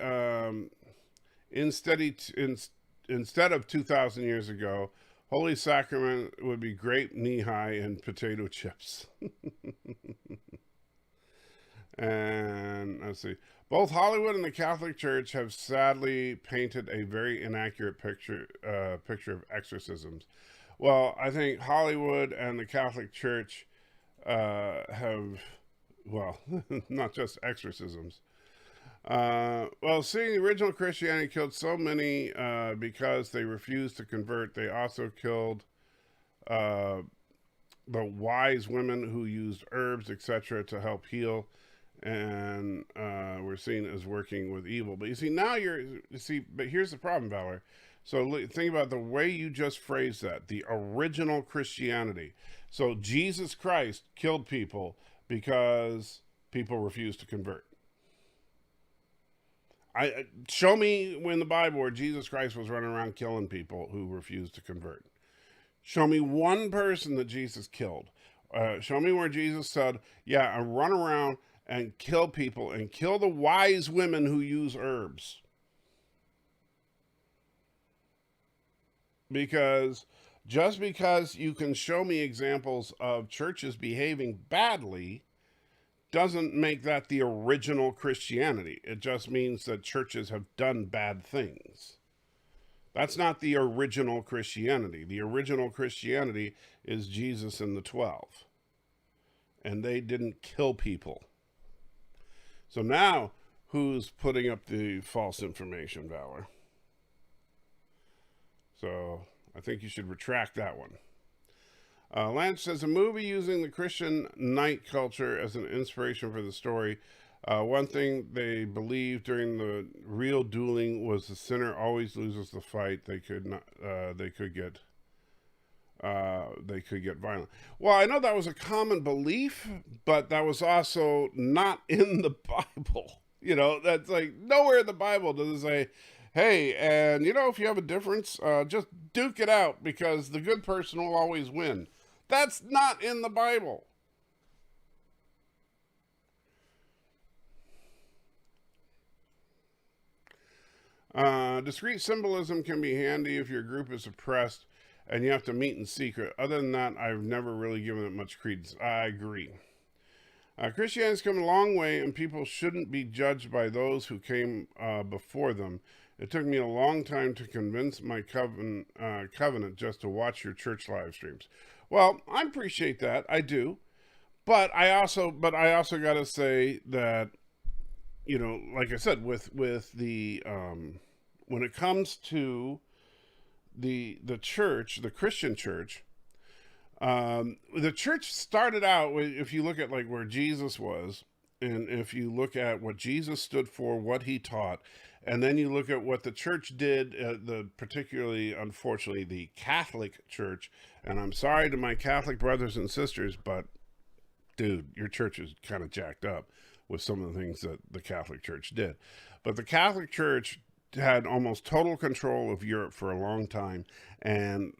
Speaker 1: instead of 2,000 years ago, Holy Sacrament would be grape knee-high and potato chips. And let's see. Both Hollywood and the Catholic Church have sadly painted a very inaccurate picture of exorcisms. Well, I think Hollywood and the Catholic Church have, well, not just exorcisms. Well, seeing the original Christianity killed so many because they refused to convert, they also killed uh, the wise women who used herbs, etc., to help heal, and were seen as working with evil. But you see, but here's the problem, Valor. So think about the way you just phrased that, the original Christianity. So Jesus Christ killed people because people refused to convert. Show me in the Bible where Jesus Christ was running around killing people who refused to convert. Show me one person that Jesus killed. Show me where Jesus said, yeah, I run around and kill people and kill the wise women who use herbs. Because just because you can show me examples of churches behaving badly doesn't make that the original Christianity. It just means that churches have done bad things. That's not the original Christianity. The original Christianity is Jesus and the 12. And they didn't kill people. So now, who's putting up the false information, Valor? So I think you should retract that one. Lance says, a movie using the Christian night culture as an inspiration for the story. One thing they believed during the real dueling was the sinner always loses the fight. They could get violent. Well, I know that was a common belief, but that was also not in the Bible. You know, that's like nowhere in the Bible does it say, hey, and you know, if you have a difference, just duke it out because the good person will always win. That's not in the Bible. Discrete symbolism can be handy if your group is oppressed and you have to meet in secret. Other than that, I've never really given it much credence. I agree. Christianity's come a long way, and people shouldn't be judged by those who came before them. It took me a long time to convince my covenant just to watch your church live streams. Well, I appreciate that. I do. But I also got to say that, you know, like I said, with the when it comes to the church, the Christian church, the church started out, if you look at like where Jesus was, and if you look at what Jesus stood for, what he taught, and then you look at what the church did, particularly, unfortunately, the Catholic Church. And I'm sorry to my Catholic brothers and sisters, but dude, your church is kind of jacked up with some of the things that the Catholic Church did. But the Catholic Church had almost total control of Europe for a long time. And,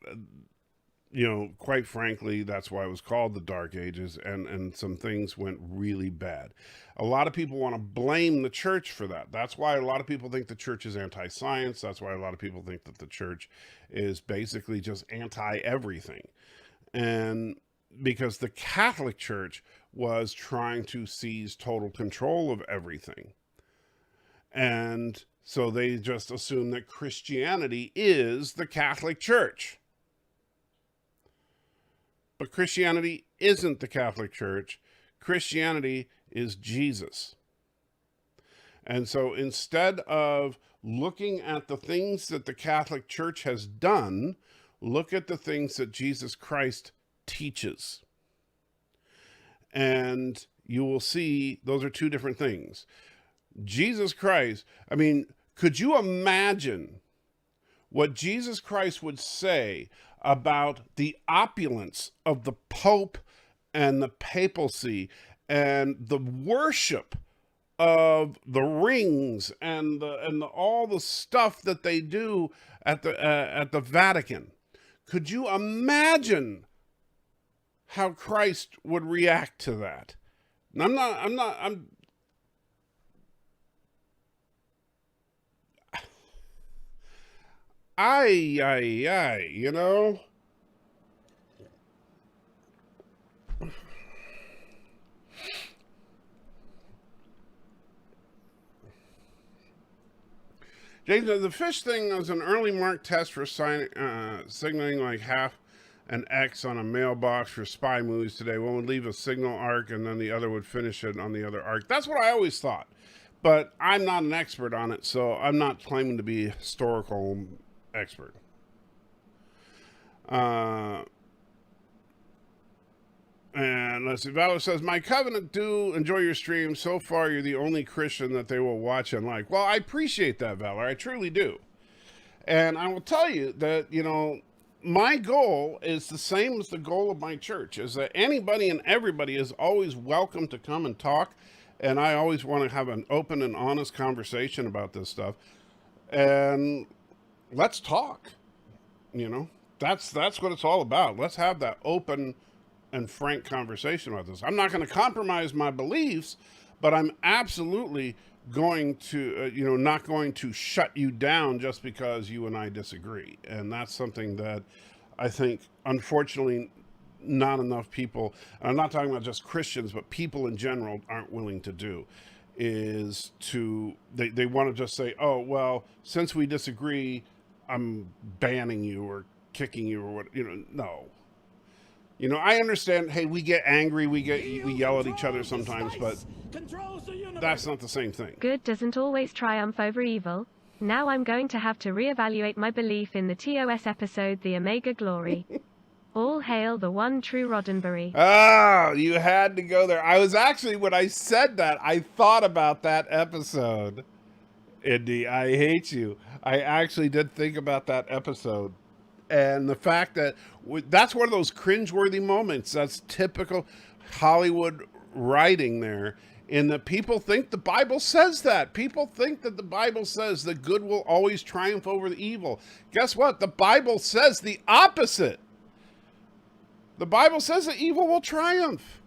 Speaker 1: you know, quite frankly, that's why it was called the Dark Ages, and some things went really bad. A lot of people want to blame the church for that. That's why a lot of people think the church is anti-science. That's why a lot of people think that the church is basically just anti-everything. And because the Catholic Church was trying to seize total control of everything. And so they just assume that Christianity is the Catholic Church. But Christianity isn't the Catholic Church. Christianity is Jesus. And so instead of looking at the things that the Catholic Church has done, look at the things that Jesus Christ teaches. And you will see those are two different things. Jesus Christ, I mean, could you imagine what Jesus Christ would say about the opulence of the Pope and the papacy and the worship of the rings and all the stuff that they do at the Vatican? Could you imagine how Christ would react to that? And you know? Jason, the fish thing was an early mark test for signaling like half an X on a mailbox for spy movies today. One would leave a signal arc and then the other would finish it on the other arc. That's what I always thought. but I'm not an expert on it, so I'm not claiming to be a historical expert. And let's see, Valor says, my covenant do enjoy your stream. So far, you're the only Christian that they will watch and like. Well, I appreciate that, Valor. I truly do. And I will tell you that, my goal is the same as the goal of my church, is that anybody and everybody is always welcome to come and talk. And I always want to have an open and honest conversation about this stuff. And let's talk, That's what it's all about. Let's have that open and frank conversation about this. I'm not going to compromise my beliefs, but I'm absolutely going to, not going to shut you down just because you and I disagree. And that's something that I think, unfortunately, not enough people, and I'm not talking about just Christians, but people in general aren't willing to do, is they want to just say, oh, well, since we disagree, I'm banning you or kicking you or what, no. I understand, hey, we get angry, we yell at each other sometimes, but that's not the same thing.
Speaker 3: Good doesn't always triumph over evil. Now I'm going to have to reevaluate my belief in the TOS episode, The Omega Glory. All hail the one true Roddenberry.
Speaker 1: Oh, you had to go there. I was actually, when I said that, I thought about that episode. Indy, I hate you. I actually did think about that episode. And the fact that that's one of those cringeworthy moments. That's typical Hollywood writing there. In that people think the Bible says that. People think that the Bible says that good will always triumph over the evil. Guess what? The Bible says the opposite. The Bible says that evil will triumph.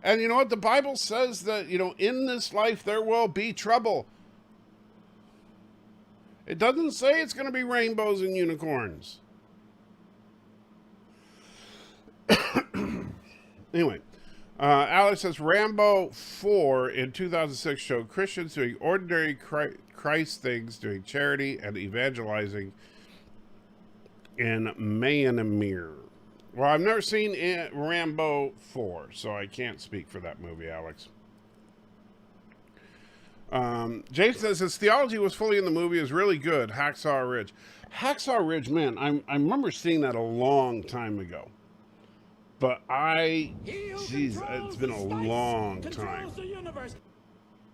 Speaker 1: And you know what? The Bible says that, in this life there will be trouble. It doesn't say it's going to be rainbows and unicorns. Anyway, Alex says, Rambo 4 in 2006 showed Christians doing ordinary Christ things, doing charity and evangelizing in Myanmar. Well, I've never seen Rambo 4, so I can't speak for that movie, Alex. James says his theology was fully in the movie, is really good. Hacksaw Ridge. Hacksaw Ridge, man, I remember seeing that a long time ago. But it's been a long time.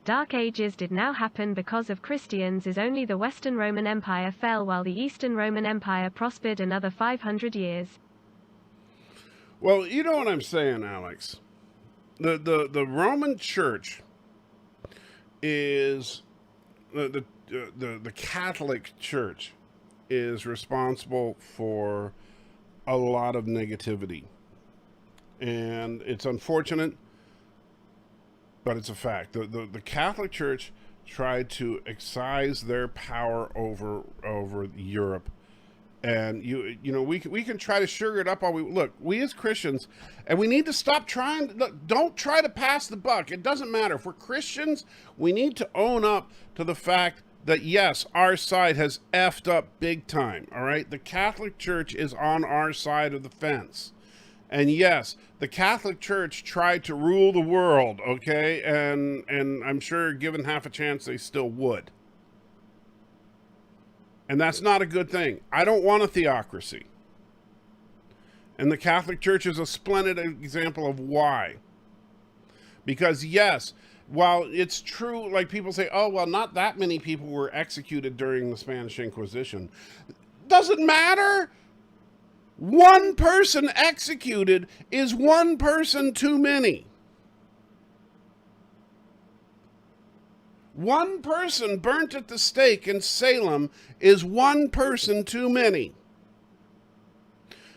Speaker 3: Dark Ages did now happen because of Christians, is only the Western Roman Empire fell while the Eastern Roman Empire prospered another 500 years.
Speaker 1: Well, you know what I'm saying, Alex. The Roman Church is the Catholic Church is responsible for a lot of negativity, and it's unfortunate, but it's a fact. The Catholic Church tried to excise their power over Europe. And we can try to sugar it up all we as Christians, and we need to stop trying. Don't try to pass the buck. It doesn't matter. If we're Christians, we need to own up to the fact that yes, our side has effed up big time. All right, the Catholic Church is on our side of the fence, and yes, the Catholic Church tried to rule the world. Okay, and I'm sure, given half a chance, they still would. And that's not a good thing. I don't want a theocracy. And the Catholic Church is a splendid example of why. Because yes, while it's true, like people say, oh, well, not that many people were executed during the Spanish Inquisition. Doesn't matter. One person executed is one person too many. One person burnt at the stake in Salem is one person too many.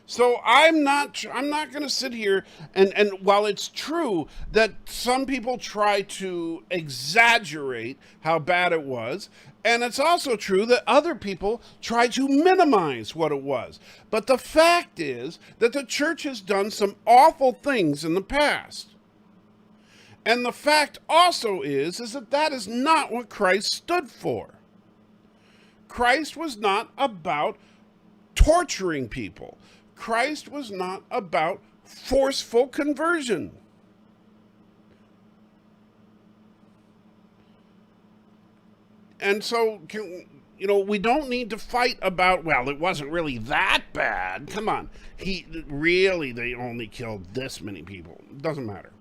Speaker 1: So I'm not going to sit here and while it's true that some people try to exaggerate how bad it was, and it's also true that other people try to minimize what it was. But the fact is that the church has done some awful things in the past. And the fact also is that is not what Christ stood for. Christ was not about torturing people. Christ was not about forceful conversion. And so, we don't need to fight about, well, it wasn't really that bad. Come on. They only killed this many people. It doesn't matter.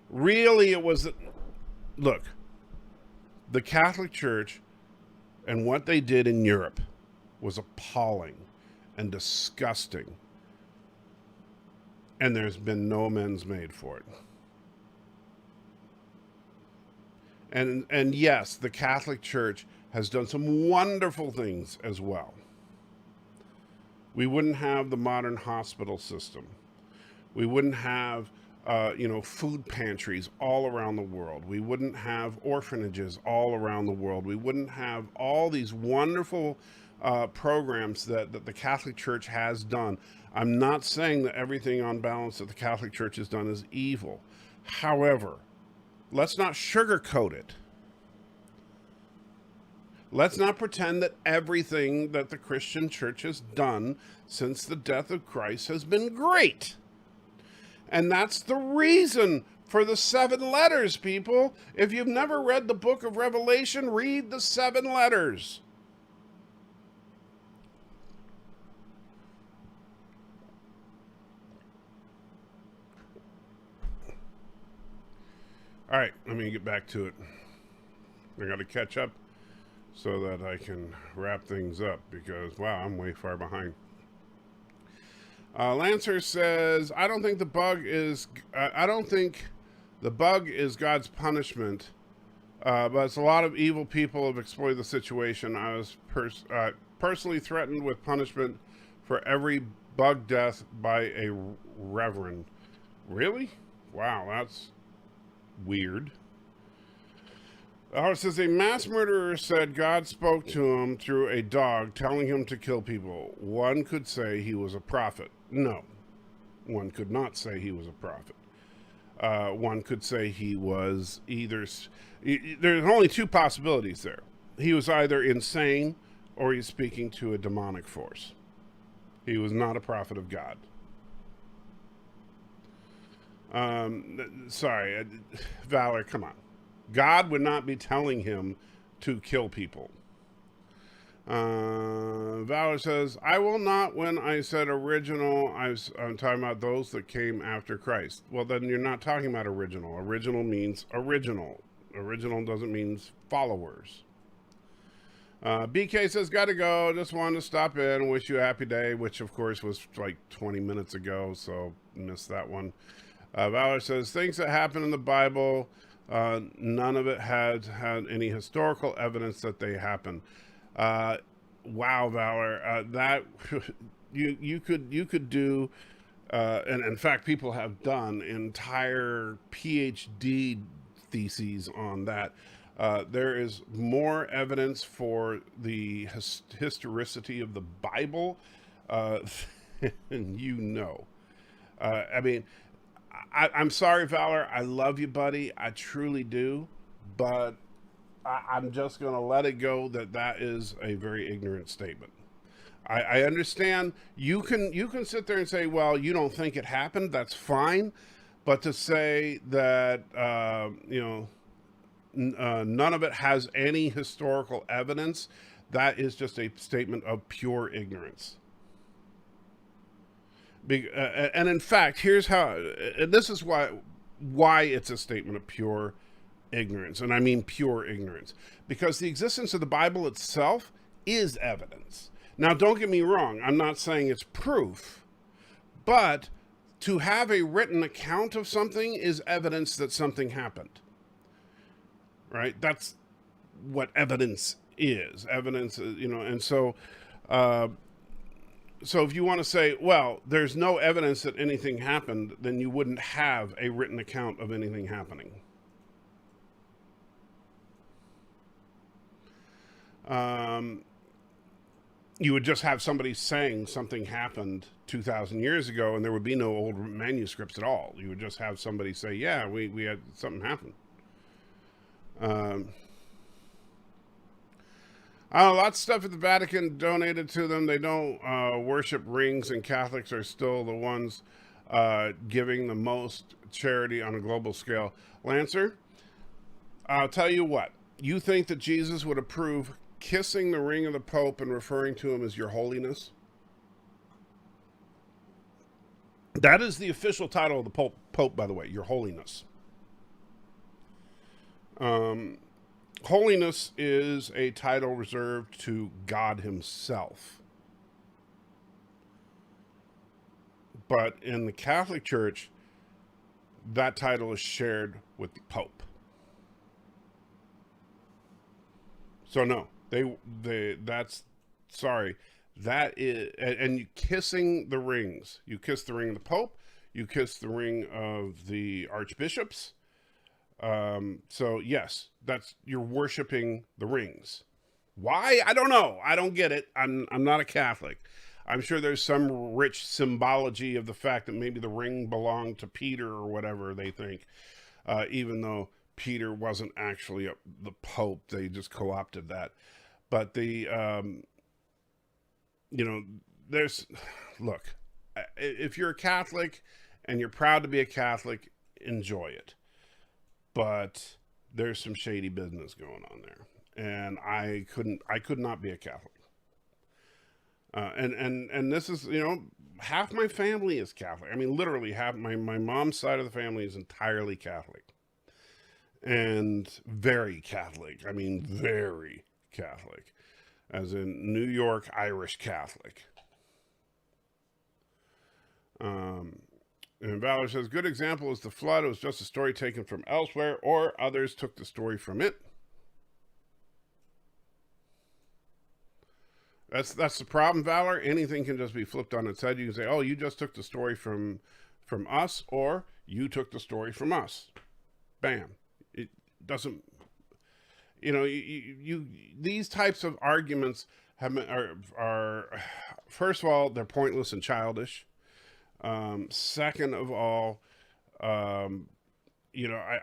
Speaker 1: Really, it was, look, the Catholic Church and what they did in Europe was appalling and disgusting. And there's been no amends made for it. And yes, the Catholic Church has done some wonderful things as well. We wouldn't have the modern hospital system. We wouldn't have, food pantries all around the world. We wouldn't have orphanages all around the world. We wouldn't have all these wonderful programs that the Catholic Church has done. I'm not saying that everything on balance that the Catholic Church has done is evil. However, let's not sugarcoat it. Let's not pretend that everything that the Christian Church has done since the death of Christ has been great. And that's the reason for the 7 letters, people. If you've never read the book of Revelation, read the 7 letters. All right, let me get back to it. I got to catch up so that I can wrap things up because, wow, I'm way far behind. Lancer says, I don't think the bug is God's punishment, but it's a lot of evil people have exploited the situation. I was personally threatened with punishment for every bug death by a reverend. Really? Wow, that's weird. It says a mass murderer said God spoke to him through a dog telling him to kill people. One could say he was a prophet. No, one could not say he was a prophet. One could say he was there's only 2 possibilities there. He was either insane or he's speaking to a demonic force. He was not a prophet of God. Sorry, Valor, come on. God would not be telling him to kill people. Valor says, I will not, when I said original, I'm talking about those that came after Christ. Well, then you're not talking about original. Original means original. Original doesn't mean followers. BK says, gotta go. Just wanted to stop in. Wish you a happy day, which of course was like 20 minutes ago, so missed that one. Valor says, things that happen in the Bible, none of it had any historical evidence that they happened. Wow, Valor, that you could do, and in fact, people have done entire PhD theses on that. There is more evidence for the historicity of the Bible than you know. I mean, I'm sorry, Valor. I love you, buddy. I truly do. But I'm just going to let it go that is a very ignorant statement. I understand you can sit there and say, well, you don't think it happened. That's fine. But to say that, none of it has any historical evidence, that is just a statement of pure ignorance. And in fact, here's how, and this is why it's a statement of pure ignorance. And I mean pure ignorance. Because the existence of the Bible itself is evidence. Now, don't get me wrong. I'm not saying it's proof. But to have a written account of something is evidence that something happened. Right? That's what evidence is. Evidence, and so... So if you want to say, well, there's no evidence that anything happened, then you wouldn't have a written account of anything happening. You would just have somebody saying something happened 2,000 years ago, and there would be no old manuscripts at all. You would just have somebody say, yeah, we had something happen. Lots of stuff at the Vatican donated to them. They don't worship rings, and Catholics are still the ones giving the most charity on a global scale. Lancer, I'll tell you what. You think that Jesus would approve kissing the ring of the Pope and referring to him as Your Holiness? That is the official title of the Pope, by the way, Your Holiness. Holiness is a title reserved to God himself. But in the Catholic Church, that title is shared with the Pope. So no, that is, and you kissing the rings. You kiss the ring of the Pope. You kiss the ring of the archbishops. So yes, you're worshiping the rings. Why? I don't know. I don't get it. I'm not a Catholic. I'm sure there's some rich symbology of the fact that maybe the ring belonged to Peter or whatever they think, even though Peter wasn't actually the Pope. They just co-opted that. But look, if you're a Catholic and you're proud to be a Catholic, enjoy it. But there's some shady business going on there. And I could not be a Catholic. And this is, half my family is Catholic. I mean, literally half my mom's side of the family is entirely Catholic. And very Catholic. I mean, very Catholic. As in New York Irish Catholic. And Valor says, good example is the flood. It was just a story taken from elsewhere, or others took the story from it. That's the problem, Valor. Anything can just be flipped on its head. You can say, oh, you just took the story from us, or you took the story from us. Bam. It doesn't, these types of arguments are first of all, they're pointless and childish. Second of all, I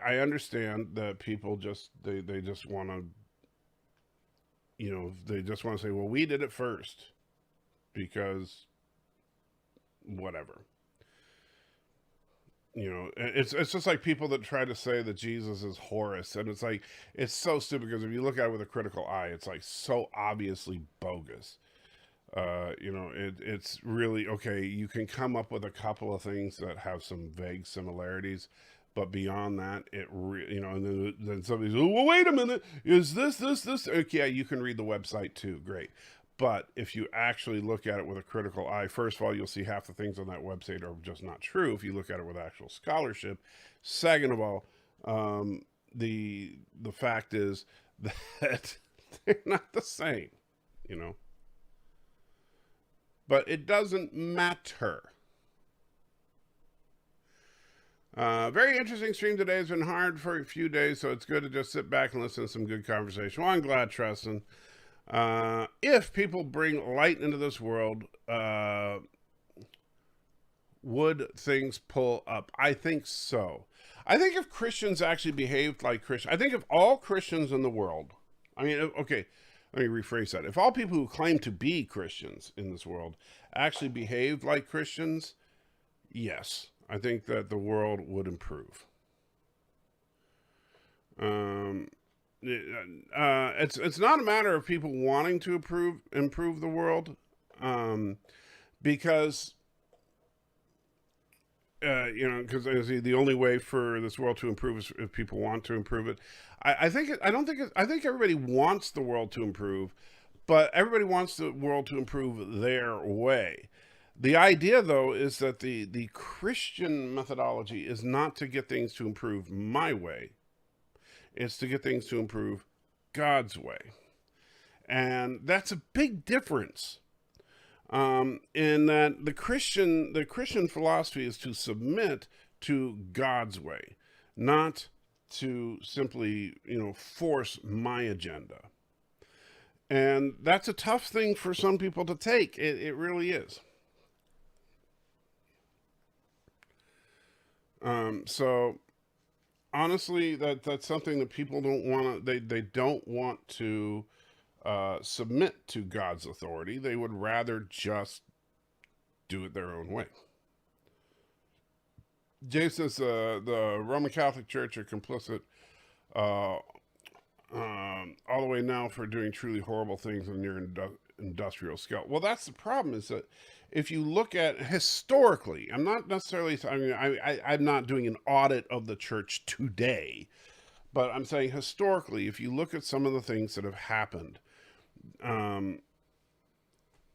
Speaker 1: understand that people they just want to, they just want to say, well, we did it first because whatever. It's just like people that try to say that Jesus is Horus, and it's like, it's so stupid because if you look at it with a critical eye, it's like so obviously bogus. It's really, okay, you can come up with a couple of things that have some vague similarities, but beyond that, and then somebody's, oh, well, wait a minute, is this? Okay, yeah, you can read the website too, great. But if you actually look at it with a critical eye, first of all, you'll see half the things on that website are just not true if you look at it with actual scholarship. Second of all, the fact is that they're not the same, But it doesn't matter. Very interesting stream today. Has been hard for a few days, so it's good to just sit back and listen to some good conversation. Well, I'm glad, Tristan. If people bring light into this world, would things pull up? I think so. I think if Christians actually behaved like Christians, I think if all Christians in the world, okay, let me rephrase that. If all people who claim to be Christians in this world actually behaved like Christians, yes, I think that the world would improve. It's not a matter of people wanting to improve the world, because because the only way for this world to improve is if people want to improve it. I think everybody wants the world to improve, but everybody wants the world to improve their way. The idea, though, is that the Christian methodology is not to get things to improve my way. It's to get things to improve God's way. And that's a big difference. In that the Christian philosophy is to submit to God's way, not to simply, force my agenda. And that's a tough thing for some people to take. It really is. So honestly, that's something that people don't want to, they don't want to submit to God's authority. They would rather just do it their own way. Jay says the Roman Catholic Church are complicit all the way now for doing truly horrible things on your industrial scale. Well, that's the problem, is that if you look at historically, I'm not necessarily, I'm not doing an audit of the church today, but I'm saying historically, if you look at some of the things that have happened,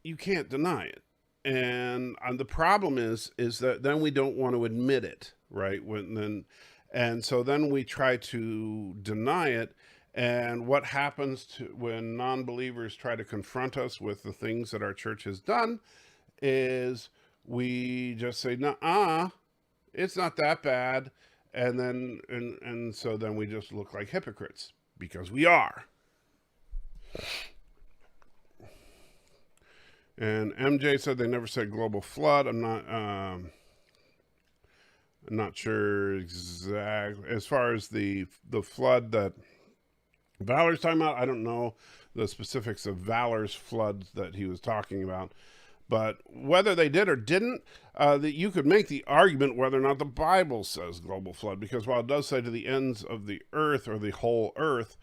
Speaker 1: you can't deny it. And the problem is that then we don't want to admit it, right? And so then we try to deny it. And what happens when non-believers try to confront us with the things that our church has done is we just say, "Nuh-uh, it's not that bad," and so then we just look like hypocrites, because we are. And MJ said they never said global flood. I'm not sure exactly as far as the flood that Valor's talking about. I don't know the specifics of Valor's floods that he was talking about, but whether they did or didn't, that you could make the argument whether or not the Bible says global flood, because while it does say to the ends of the earth or the whole earth,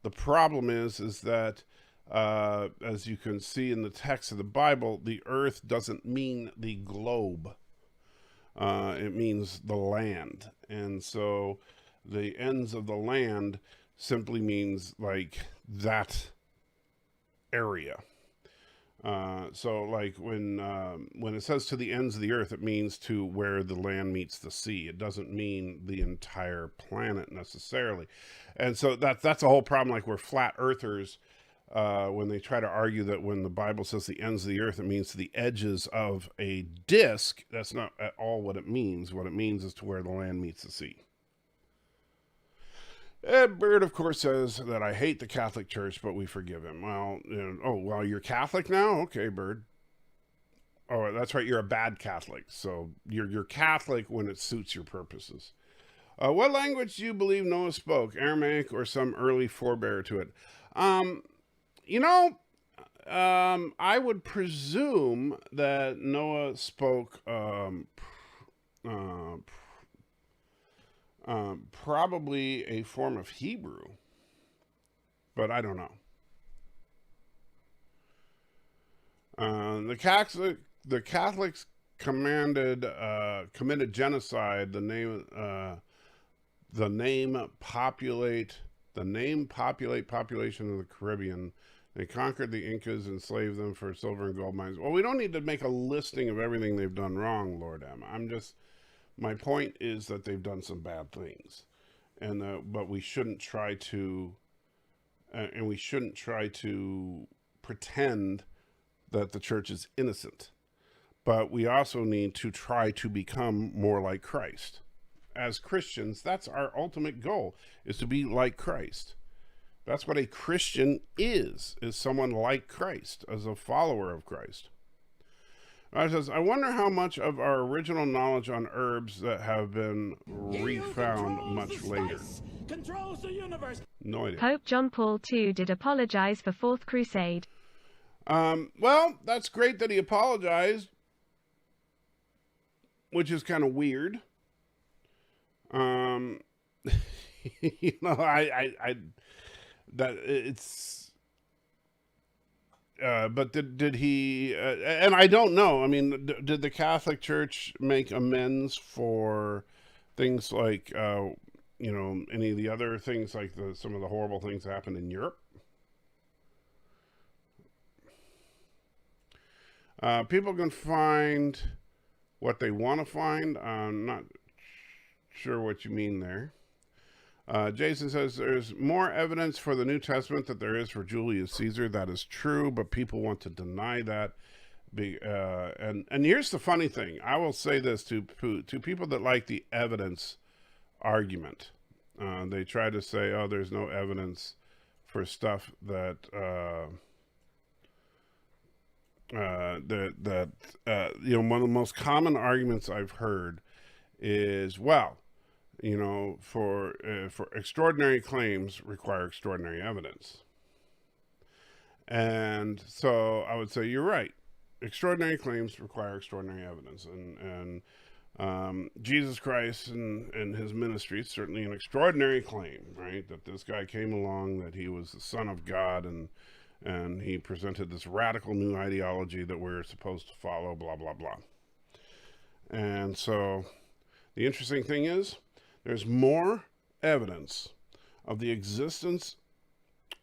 Speaker 1: the problem is that as you can see in the text of the Bible, the earth doesn't mean the globe. It means the land. And so the ends of the land simply means like that area. So like when it says to the ends of the earth, it means to where the land meets the sea. It doesn't mean the entire planet necessarily. And so that's the whole problem. Like, we're flat earthers, when they try to argue that when the Bible says the ends of the earth, it means to the edges of a disc. That's not at all what it means. What it means is to where the land meets the sea. Ed Bird, of course, says that I hate the Catholic Church, but we forgive him. Well, you're Catholic now? Okay, Bird. Oh, that's right, you're a bad Catholic. So you're Catholic when it suits your purposes. What language do you believe Noah spoke? Aramaic or some early forebear to it? I would presume that Noah spoke probably a form of Hebrew, but I don't know. The Catholics committed genocide. The name population of the Caribbean. They conquered the Incas, enslaved them for silver and gold mines. Well, we don't need to make a listing of everything they've done wrong, Lord M. My point is that they've done some bad things, but we shouldn't try to, pretend that the church is innocent. But we also need to try to become more like Christ. As Christians, that's our ultimate goal, is to be like Christ. That's what a Christian is someone like Christ, as a follower of Christ. It says, I wonder how much of our original knowledge on herbs that have been refound much later. Controls the universe. No idea.
Speaker 3: Pope John Paul II did apologize for Fourth Crusade.
Speaker 1: Well, that's great that he apologized, which is kind of weird. But did he, and I don't know, I mean, did the Catholic Church make amends for things like, any of the other things, like some of the horrible things that happened in Europe? People can find what they want to find. I'm not sure what you mean there. Jason says there's more evidence for the New Testament that there is for Julius Caesar. That is true, but people want to deny that. And here's the funny thing. I will say this to people that like the evidence argument. They try to say, oh, there's no evidence for stuff that one of the most common arguments I've heard is, well, for extraordinary claims require extraordinary evidence. And so I would say, you're right. Extraordinary claims require extraordinary evidence. And Jesus Christ and his ministry is certainly an extraordinary claim, right? That this guy came along, that he was the Son of God, and he presented this radical new ideology that we're supposed to follow, blah, blah, blah. And so the interesting thing is, there's more evidence of the existence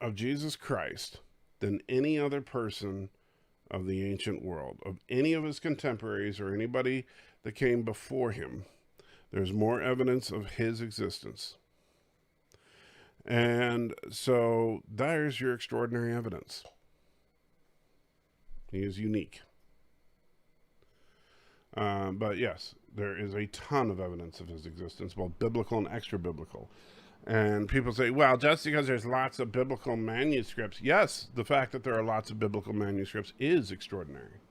Speaker 1: of Jesus Christ than any other person of the ancient world, of any of his contemporaries or anybody that came before him. There's more evidence of his existence. And so there's your extraordinary evidence. He is unique. But yes, there is a ton of evidence of his existence, both biblical and extra-biblical. And people say, well, just because there's lots of biblical manuscripts, yes, the fact that there are lots of biblical manuscripts is extraordinary.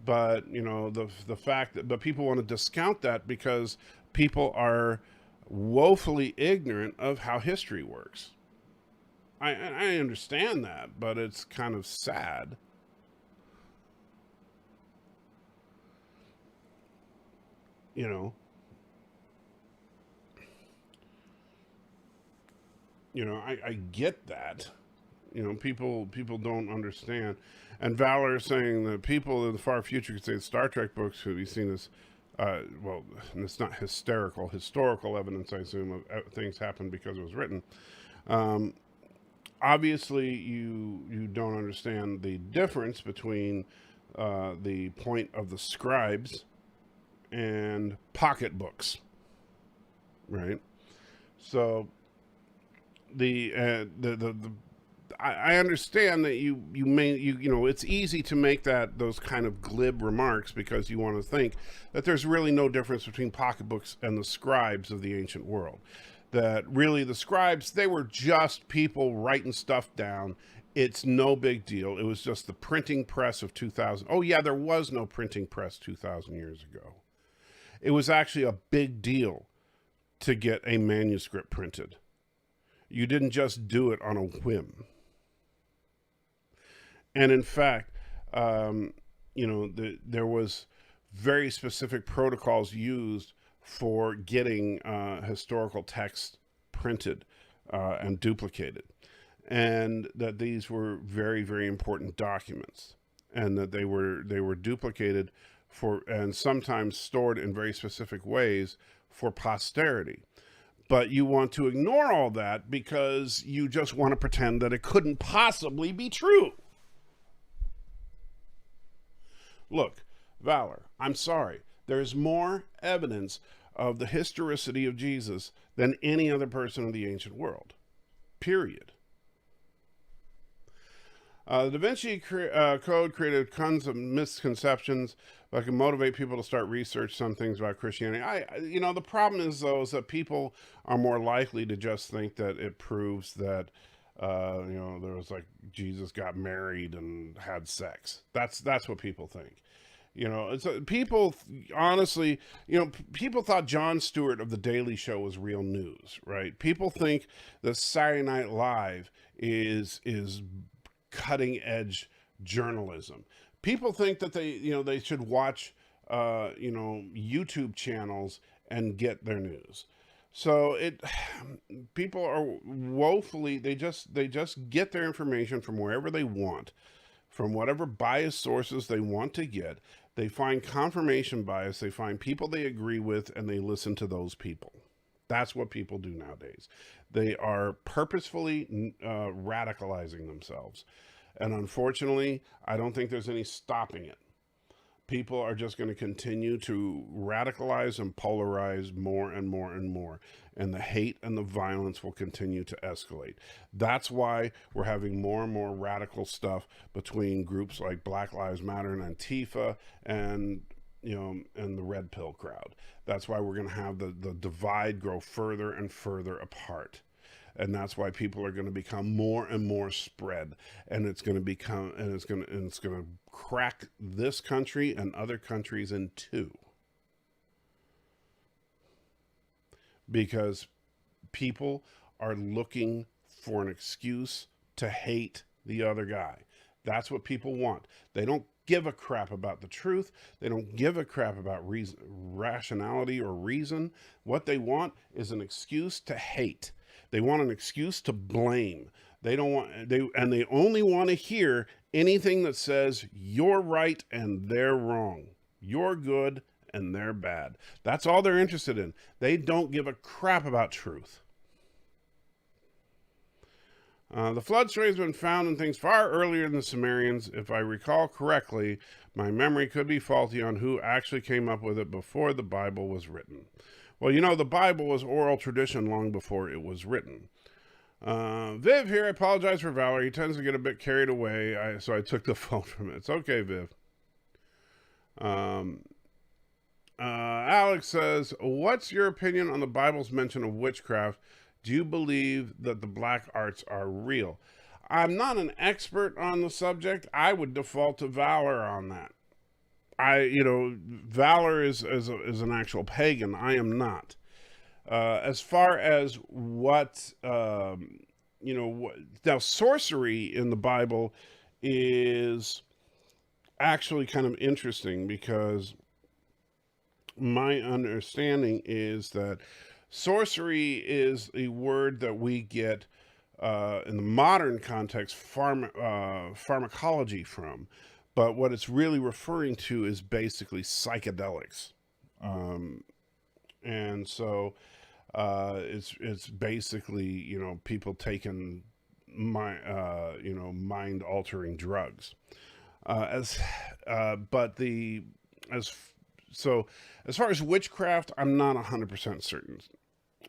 Speaker 1: But, you know, the fact that, but people want to discount that because people are woefully ignorant of how history works. I understand that, but it's kind of sad. You know, I get that. You know, people don't understand. And Valor is saying that people in the far future could say the Star Trek books could be seen as, well, and it's not historical evidence, I assume, of things happened because it was written. Obviously, you don't understand the difference between the point of the scribes and pocketbooks, right? So I understand that you know, it's easy to make those kind of glib remarks because you want to think that there's really no difference between pocketbooks and the scribes of the ancient world. That really the scribes, they were just people writing stuff down. It's no big deal. It was just the printing press of 2000. Oh yeah, there was no printing press 2,000 years ago. It was actually a big deal to get a manuscript printed. You didn't just do it on a whim. And in fact, you know, there was very specific protocols used for getting historical texts printed and duplicated. And that these were very, very important documents, and that they were duplicated and sometimes stored in very specific ways for posterity. But you want to ignore all that because you just want to pretend that it couldn't possibly be true. Look, Valor, I'm sorry. There's more evidence of the historicity of Jesus than any other person in the ancient world. Period. The Da Vinci Code created tons of misconceptions, but can motivate people to start research some things about Christianity. You know, the problem is, though, is that people are more likely to just think that it proves that, you know, there was like Jesus got married and had sex. That's what people think. You know, it's people honestly, you know, people thought Jon Stewart of The Daily Show was real news, right? People think that Saturday Night Live is cutting edge journalism. People think that they should watch you know, YouTube channels and get their news. So people are woefully, they just get their information from wherever they want, from whatever biased sources they want to get. They find confirmation bias, they find people they agree with, and they listen to those people. That's what people do nowadays. They are purposefully radicalizing themselves. And unfortunately, I don't think there's any stopping it. People are just going to continue to radicalize and polarize more and more and more. And the hate and the violence will continue to escalate. That's why we're having more and more radical stuff between groups like Black Lives Matter and Antifa and, you know, and the red pill crowd. That's why we're going to have the divide grow further and further apart. And that's why people are going to become more and more spread, and it's going to crack this country and other countries in two, because people are looking for an excuse to hate the other guy. That's what people want. They don't give a crap about the truth. They don't give a crap about reason, rationality or reason. What they want is an excuse to hate. They want an excuse to blame. They only want to hear anything that says you're right and they're wrong. You're good and they're bad. That's all they're interested in. They don't give a crap about truth. The flood story has been found in things far earlier than the Sumerians. If I recall correctly, my memory could be faulty on who actually came up with it before the Bible was written. Well, you know, the Bible was oral tradition long before it was written. Viv here, I apologize for Valerie. He tends to get a bit carried away, so I took the phone from it. It's okay, Viv. Alex says, what's your opinion on the Bible's mention of witchcraft? Do you believe that the black arts are real? I'm not an expert on the subject. I would default to Valor on that. Valor is an actual pagan. I am not. As far as what, now sorcery in the Bible is actually kind of interesting, because my understanding is that sorcery is a word that we get in the modern context pharmacology from, but what it's really referring to is basically psychedelics, and so it's basically people taking mind altering drugs. As far as witchcraft, I'm not 100% certain.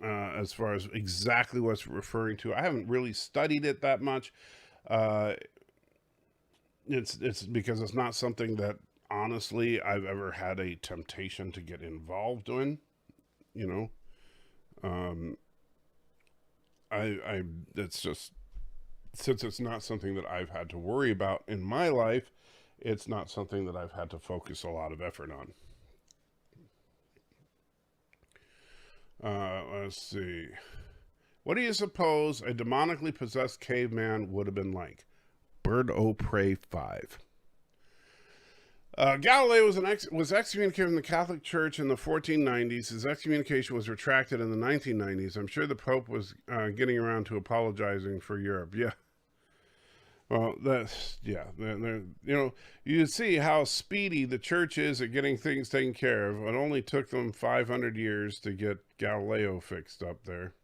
Speaker 1: As far as exactly what it's referring to, I haven't really studied it that much. It's because it's not something that honestly I've ever had a temptation to get involved in. It's just, since it's not something that I've had to worry about in my life, it's not something that I've had to focus a lot of effort on. Let's see. What do you suppose a demonically possessed caveman would have been like? Bird o' Prey 5. Galileo was excommunicated from the Catholic Church in the 1490s. His excommunication was retracted in the 1990s. I'm sure the Pope was getting around to apologizing for Europe. Yeah. Well, you see how speedy the church is at getting things taken care of. It only took them 500 years to get Galileo fixed up there.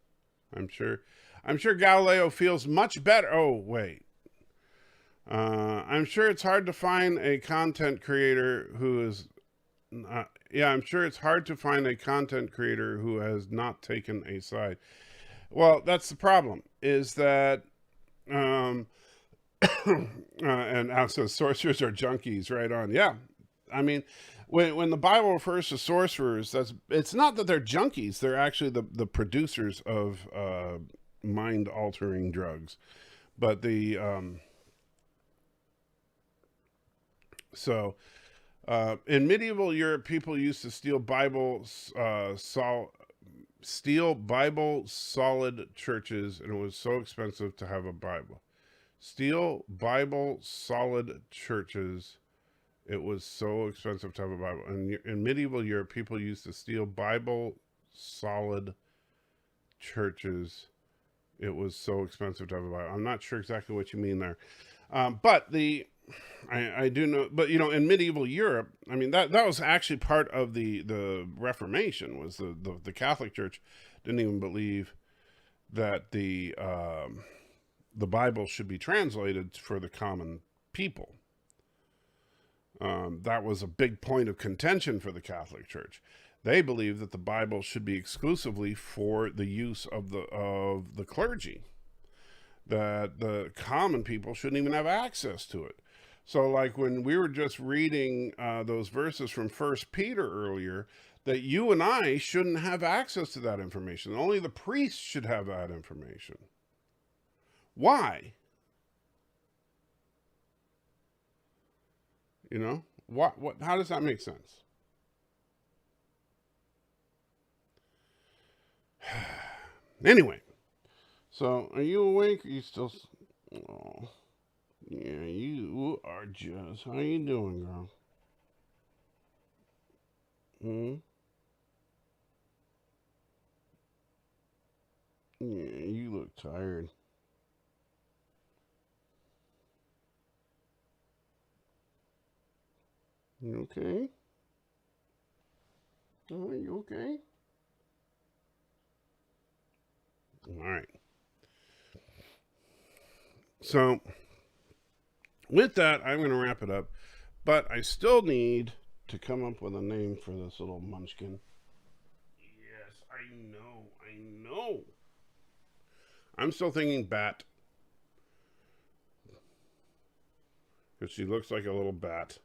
Speaker 1: I'm sure Galileo feels much better. Oh, wait. I'm sure it's hard to find a content creator who is... I'm sure it's hard to find a content creator who has not taken a side. Well, that's the problem, is that... and Alex says sorcerers are junkies, right on. Yeah. I mean, when the Bible refers to sorcerers, it's not that they're junkies. They're actually the producers of mind altering drugs. But in medieval Europe, people used to steal Bible solid churches, and it was so expensive to have a Bible. Steal Bible solid churches. It was so expensive to have a Bible. And in medieval Europe, people used to steal Bible solid churches. It was so expensive to have a Bible. I'm not sure exactly what you mean there. But I do know, but in medieval Europe, I mean, that was actually part of the Reformation. Was the Catholic Church didn't even believe that the Bible should be translated for the common people. That was a big point of contention for the Catholic Church. They believed that the Bible should be exclusively for the use of the clergy, that the common people shouldn't even have access to it. So like when we were just reading those verses from 1 Peter earlier, that you and I shouldn't have access to that information. Only the priests should have that information. Why? What, how does that make sense? Anyway, so are you awake? Are you still... Oh, Yeah, you are just. How you doing, girl? Hmm? Yeah, you look tired. You okay? Oh, you okay? All right. So, with that, I'm going to wrap it up. But I still need to come up with a name for this little munchkin. Yes, I know. I know. I'm still thinking bat. Because she looks like a little bat.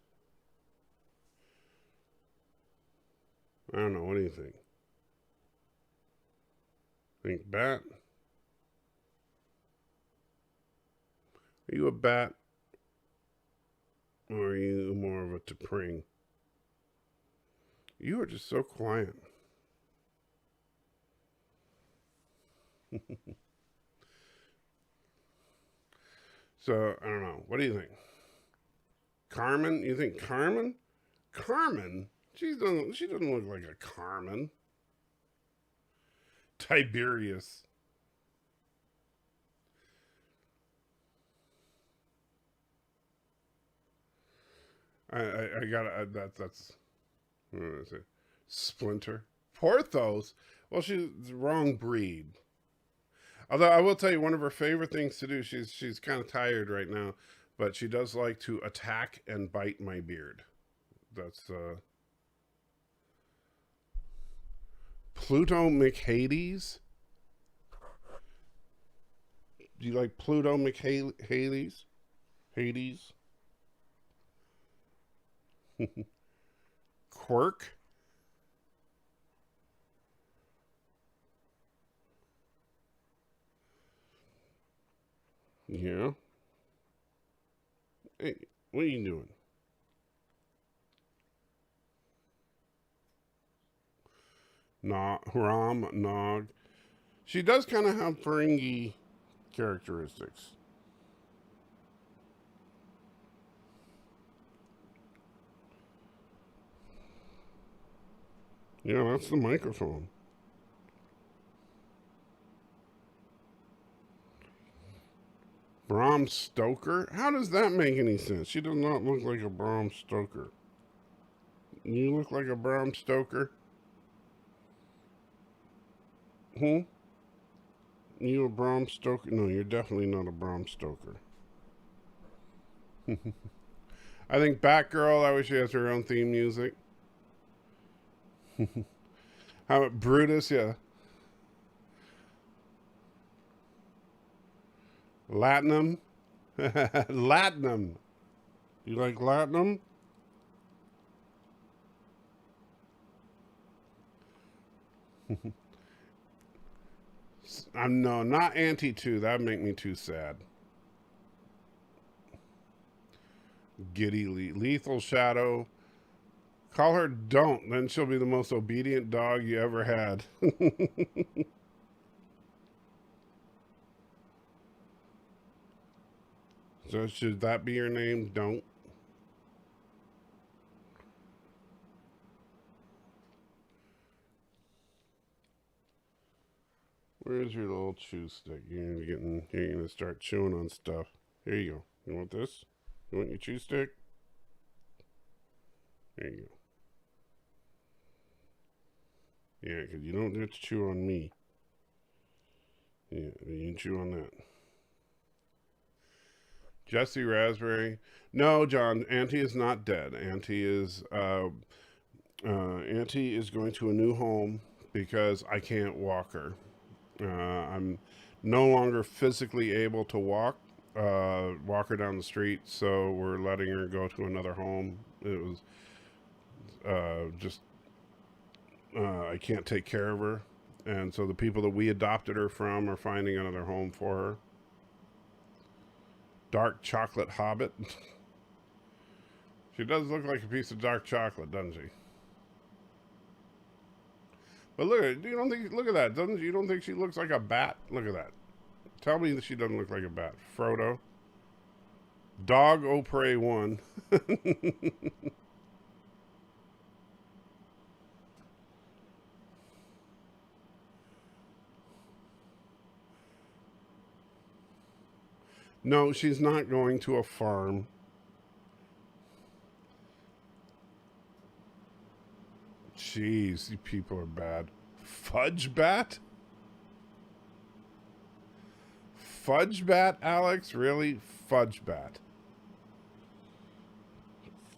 Speaker 1: I don't know. What do you think? Think bat? Are you a bat? Or are you more of a tapring? You are just so quiet. So, I don't know. What do you think? Carmen? You think Carmen? Carmen? She doesn't look like a Carmen. Tiberius. I gotta, that's, what did I say? Splinter. Porthos? Well, she's the wrong breed. Although I will tell you, one of her favorite things to do, she's kind of tired right now, but she does like to attack and bite my beard. That's, Pluto McHades? Do you like Pluto McHades? Hades? Quirk? Yeah. Hey, what are you doing? Ram, Nog. She does kind of have Ferengi characteristics. Yeah, that's the microphone. Bram Stoker? How does that make any sense? She does not look like a Bram Stoker. You look like a Bram Stoker? Hmm? You a Bram Stoker? No, you're definitely not a Bram Stoker. I think Batgirl, I wish she has her own theme music. How about Brutus? Yeah. Latinum? Latinum. You like Latinum? I'm no, not anti 2. That'd make me too sad. Giddy Lethal Shadow. Call her Don't, then she'll be the most obedient dog you ever had. So should that be your name? Don't. Where's your little chew stick? You're gonna start chewing on stuff. Here you go. You want this? You want your chew stick? There you go. Yeah, because you don't get to chew on me. Yeah, you can chew on that. Jesse Raspberry. No, John. Auntie is not dead. Auntie is going to a new home because I can't walk her. I'm no longer physically able to walk her down the street, so we're letting her go to another home. It was just I can't take care of her, and so the people that we adopted her from are finding another home for her. Dark chocolate hobbit. She does look like a piece of dark chocolate, doesn't she? But look at, you don't think, look at that, doesn't you don't think she looks like a bat? Look at that. Tell me that she doesn't look like a bat. Frodo. Dog Opre 1. No, she's not going to a farm. Jeez, you people are bad. Fudge bat? Fudge bat, Alex? Really? Fudge bat.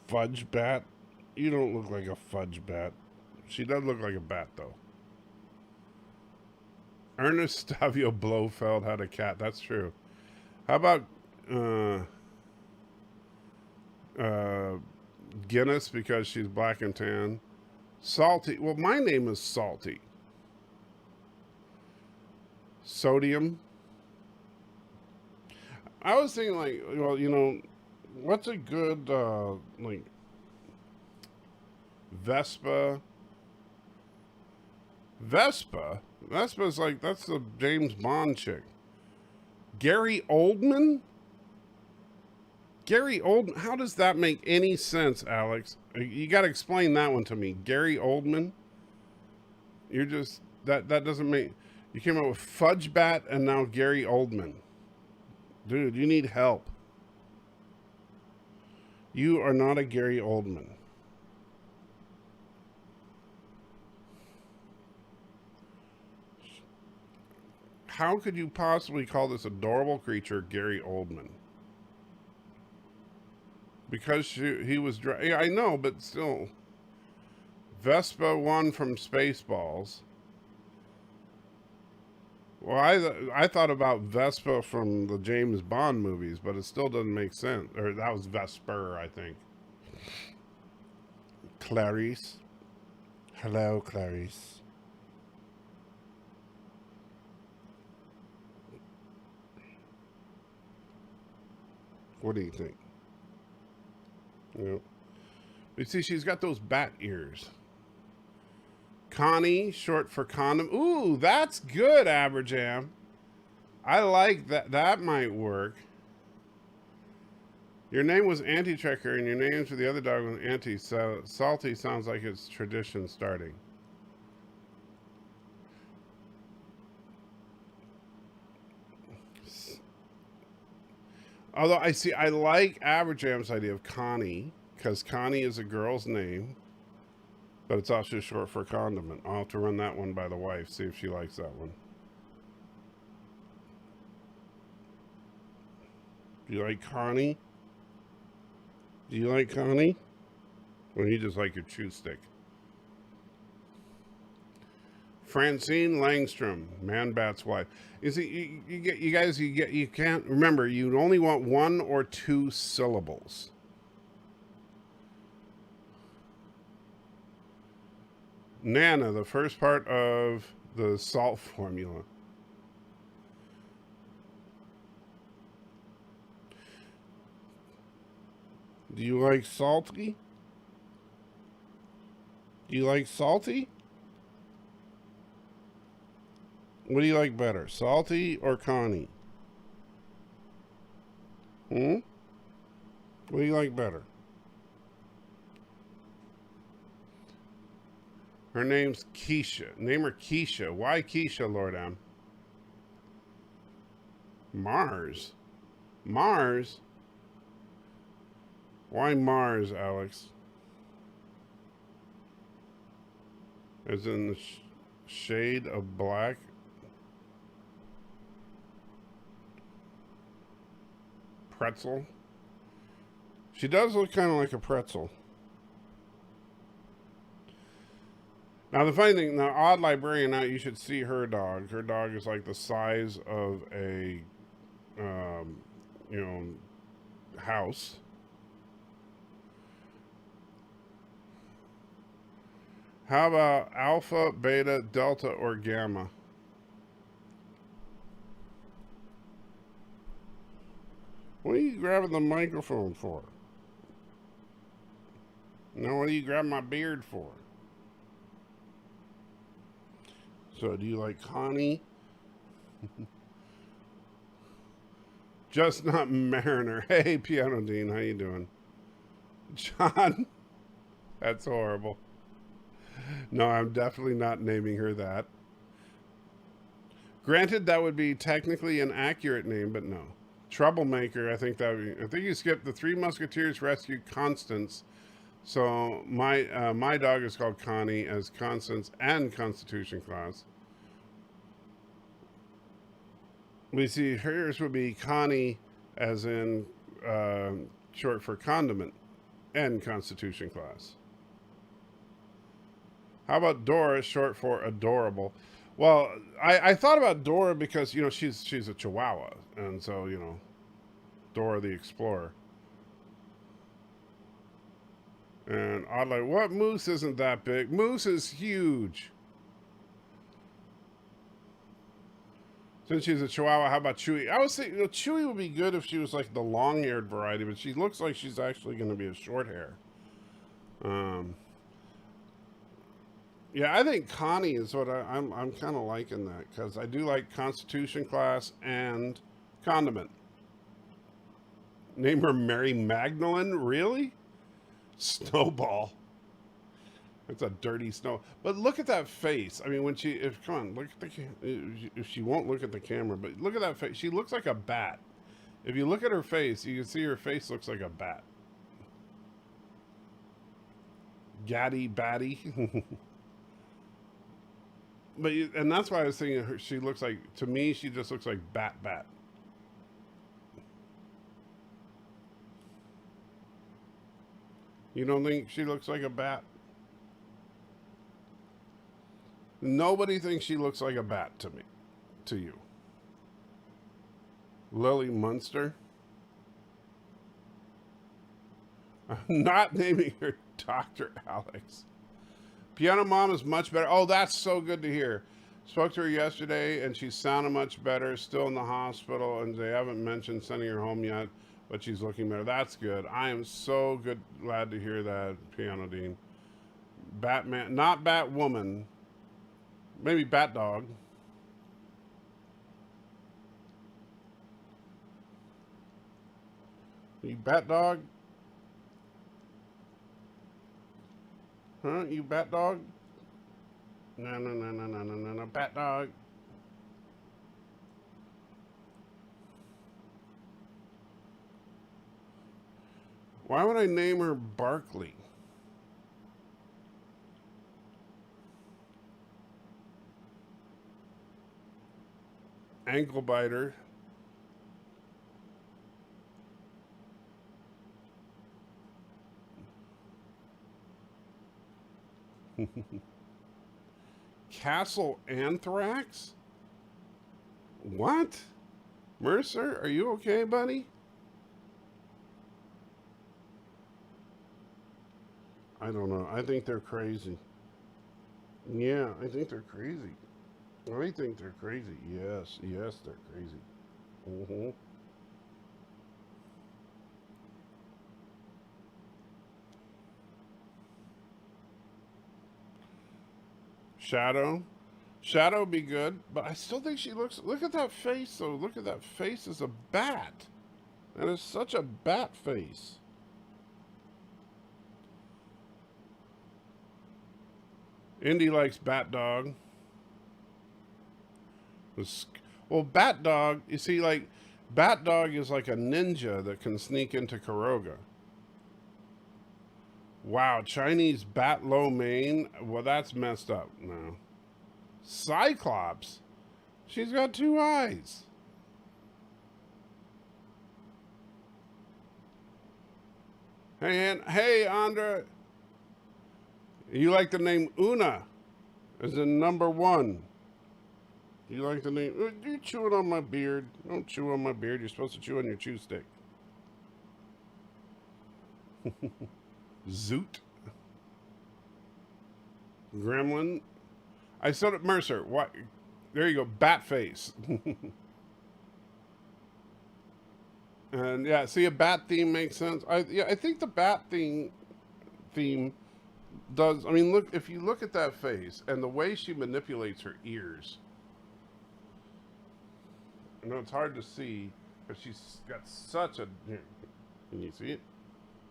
Speaker 1: Fudge bat? You don't look like a fudge bat. She does look like a bat, though. Ernest Stavio Blofeld had a cat. That's true. How about Guinness, because she's black and tan? Salty. Well, my name is Salty. Sodium. I was thinking, like, well, you know, what's a good, like, Vespa? Vespa? Vespa's like, that's the James Bond chick. Gary Oldman? Gary Oldman? How does that make any sense, Alex? You got to explain that one to me. Gary Oldman? You're just, that doesn't make, you came up with Fudge Bat and now Gary Oldman. Dude, you need help. You are not a Gary Oldman. How could you possibly call this adorable creature Gary Oldman? Because he was... Yeah, I know, but still. Vespa 1 from Spaceballs. Well, I thought about Vespa from the James Bond movies, but it still doesn't make sense. Or that was Vesper, I think. Clarice. Hello, Clarice. What do you think? You know, you see, she's got those bat ears. Connie, short for condom. Ooh, that's good, Aberjam. I like that. That might work. Your name was Anti-Trekker, and your name for the other dog was Anti. So Salty sounds like it's tradition starting. Although I like Aberjam's idea of Connie, because Connie is a girl's name, but it's also short for condiment. I'll have to run that one by the wife, see if she likes that one. Do you like Connie? Do you like Connie? Or you just like your chew stick? Francine Langstrom, Man Bat's wife. You see, you can't remember. You only want 1 or 2 syllables. Nana, the first part of the salt formula. Do you like salty? Do you like salty? What do you like better, Salty or Connie? What do you like better? Her name's Keisha. Name her Keisha. Why Keisha, Lord M? Mars. Mars? Why Mars, Alex? As in the shade of black? Pretzel. She does look kind of like a pretzel. Now the funny thing, now Odd Librarian, now you should see her dog. Her dog is like the size of a, house. How about Alpha, Beta, Delta, or Gamma? What are you grabbing the microphone for? No, what are you grabbing my beard for? So, do you like Connie? Just not Mariner. Hey, Piano Dean, how you doing? John, that's horrible. No, I'm definitely not naming her that. Granted, that would be technically an accurate name, but no. Troublemaker, I think that would be, I think you skipped the Three Musketeers rescued Constance. So my dog is called Connie as Constance and Constitution class. We see hers would be Connie as in short for condiment and Constitution class. How about Dora, short for adorable? Well, I thought about Dora because she's a Chihuahua, and so Dora the Explorer. And I'm like, what? Moose isn't that big. Moose is huge. Since she's a Chihuahua, how about Chewy? I was thinking Chewy would be good if she was like the long-haired variety, but she looks like she's actually going to be a short hair. Yeah, I think Connie is what I'm kind of liking that because I do like Constitution class and condiment. Name her Mary Magdalene? Really? Snowball. It's a dirty snow. But look at that face. I mean, look at if she won't look at the camera, but look at that face. She looks like a bat. If you look at her face, you can see her face looks like a bat. Gaddy batty. And that's why I was thinking she looks like, to me, she just looks like bat. You don't think she looks like a bat? Nobody thinks she looks like a bat to you. Lily Munster? I'm not naming her Dr. Alex. Piano Mom is much better. Oh, that's so good to hear. Spoke to her yesterday, and she's sounding much better. Still in the hospital, and they haven't mentioned sending her home yet, but she's looking better. That's good. I am so glad to hear that, Piano Dean. Batman, not Batwoman. Maybe Bat Dog. You Bat Dog? Huh? You Bat Dog? No, Bat Dog. Why would I name her Barkley? Ankle biter. Castle Anthrax? What? Mercer, are you okay, buddy? I don't know. I think they're crazy. Yeah, I think they're crazy. I think they're crazy. Yes, they're crazy. Mm-hmm. Shadow be good, but I still think she looks. Look at that face, though. Look at that face as a bat. That is such a bat face. Indy likes Bat Dog. Well, Bat Dog, you see, like, Bat Dog is like a ninja that can sneak into Kuroga. Wow, Chinese bat lo mein? Well, that's messed up now. Cyclops? She's got 2 eyes. Hey, Andra. You like the name Una as in number 1. You like the name? You chewing on my beard. Don't chew on my beard. You're supposed to chew on your chew stick. Zoot. Gremlin. I said it, Mercer. What? There you go. Bat face. And yeah, see, a bat theme makes sense. I think the bat theme does. I mean, look, if you look at that face and the way she manipulates her ears. I know it's hard to see, Because she's got such a... Here, can you see it?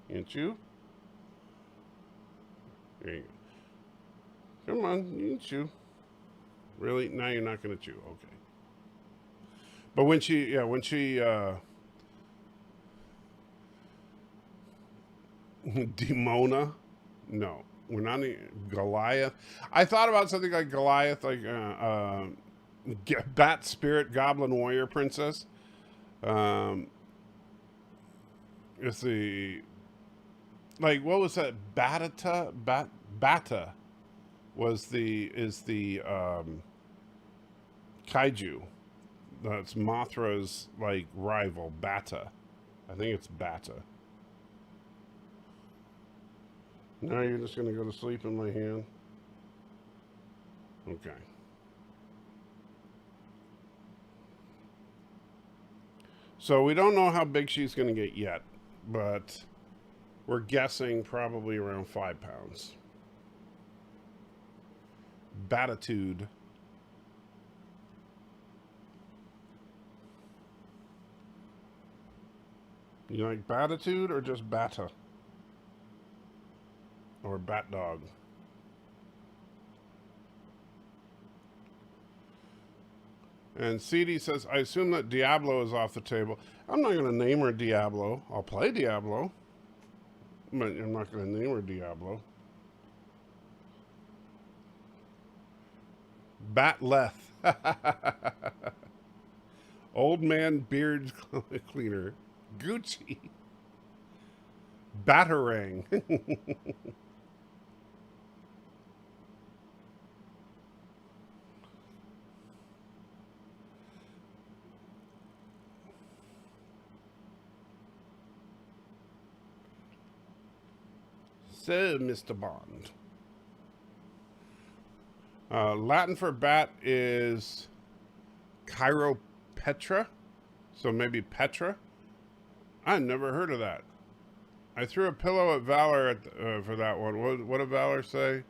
Speaker 1: You can chew? There you go. Come on, you can chew. Really? Now you're not going to chew. Okay. But when she... Demona? No. We're not... Goliath? I thought about something like Goliath, like... Bat Spirit Goblin Warrior Princess. It's the... Like, what was that? Bata is the kaiju. That's Mothra's, like, rival, Bata. I think it's Bata. Now you're just going to go to sleep in my hand? Okay. So we don't know how big she's going to get yet, but we're guessing probably around 5 pounds. Batitude. You like Batitude or just Bata? Or Bat Dog? And CD says, I assume that Diablo is off the table. I'm not going to name her Diablo. I'll play Diablo. But I'm not going to name her Diablo. Batleth. Old man beard cleaner. Gucci. Batarang. So, Mr. Bond. Latin for bat is Chiropetra. So maybe Petra. I never heard of that. I threw a pillow at Valor for that one. What did Valor say?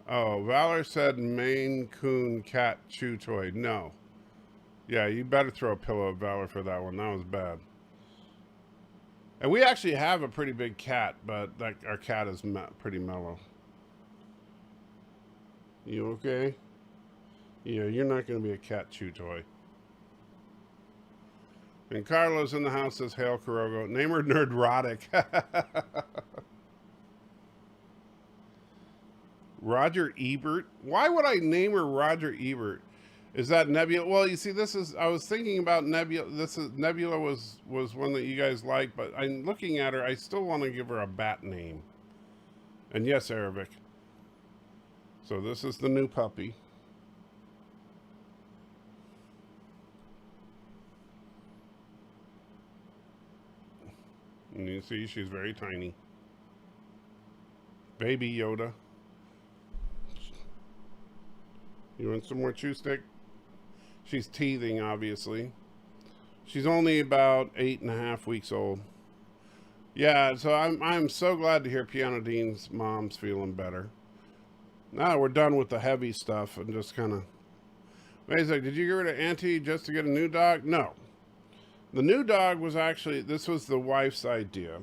Speaker 1: Oh, Valor said Maine Coon cat chew toy. No. Yeah, you better throw a pillow at Valor for that one. That was bad. And we actually have a pretty big cat, but our cat is pretty mellow. You okay? Yeah, you're not going to be a cat chew toy. And Carlos in the house says, Hail Kurogo. Name her Nerdrotic. Roger Ebert. Why would I name her Roger Ebert? Is that Nebula? Well, you see, I was thinking about Nebula. Nebula was one that you guys like, but I'm looking at her. I still want to give her a bat name. And yes, Arabic. So this is the new puppy. And you see, she's very tiny. Baby Yoda. You want some more chew stick? She's teething, obviously. She's only about 8.5 weeks old. Yeah, so I'm so glad to hear Piano Dean's mom's feeling better. Now we're done with the heavy stuff and just kind of... Wait a sec, did you get rid of Auntie just to get a new dog? No. The new dog was actually... This was the wife's idea.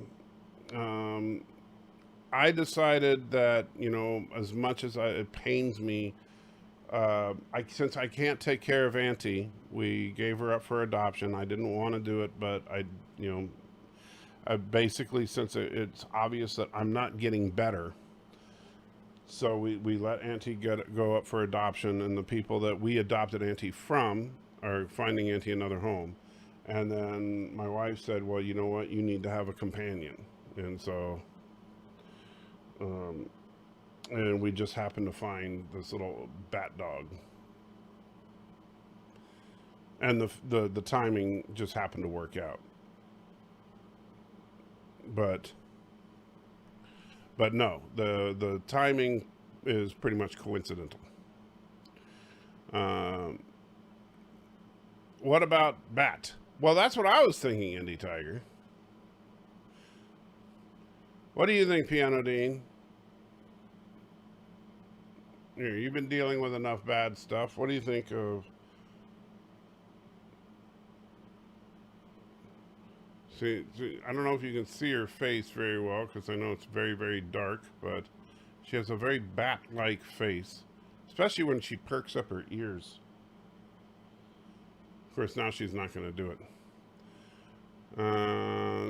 Speaker 1: I decided that, you know, as much as it pains me... since I can't take care of Auntie, we gave her up for adoption. I didn't want to do it, but I basically, since it's obvious that I'm not getting better, so we let Auntie go up for adoption, and the people that we adopted Auntie from are finding Auntie another home. And then my wife said, well, you know what, you need to have a companion. And so, and we just happened to find this little bat dog. And the timing just happened to work out. But no, the timing is pretty much coincidental. What about Bat? Well, that's what I was thinking, Indie Tiger. What do you think, Piano Dean? Here, you've been dealing with enough bad stuff. What do you think of... See, I don't know if you can see her face very well because I know it's very, very dark, but she has a very bat-like face, especially when she perks up her ears. Of course, now she's not going to do it.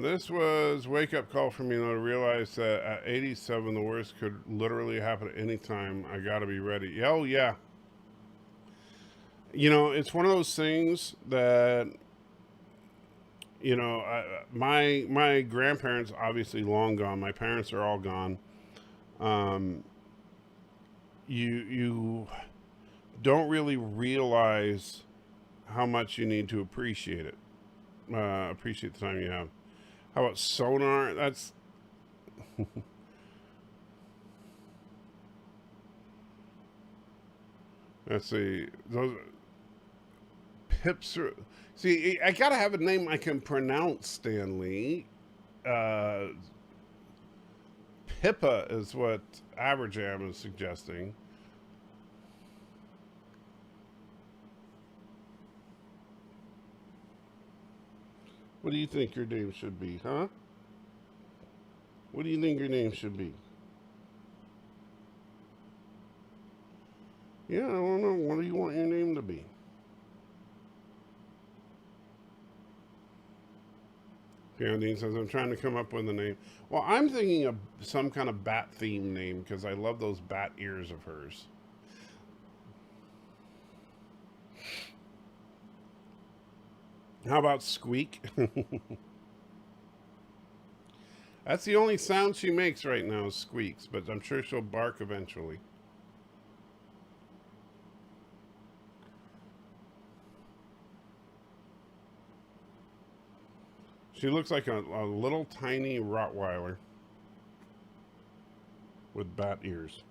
Speaker 1: This was wake-up call for me, though, to realize that at 87, the worst could literally happen at any time. I got to be ready. Oh, yeah. You know, it's one of those things that, you know, my grandparents obviously long gone. My parents are all gone. You don't really realize how much you need to appreciate it. Appreciate the time you have. How about sonar? That's let's see. Those pips are. See, I gotta have a name I can pronounce, Stanley. Uh, Pippa is what Aberjam is suggesting. What do you think your name should be, huh? What do you think your name should be? Yeah, I don't know. What do you want your name to be? Geraldine says, I'm trying to come up with a name. Well, I'm thinking of some kind of bat theme name because I love those bat ears of hers. How about Squeak? That's the only sound she makes right now is squeaks, but I'm sure she'll bark eventually. She looks like a little tiny Rottweiler with bat ears.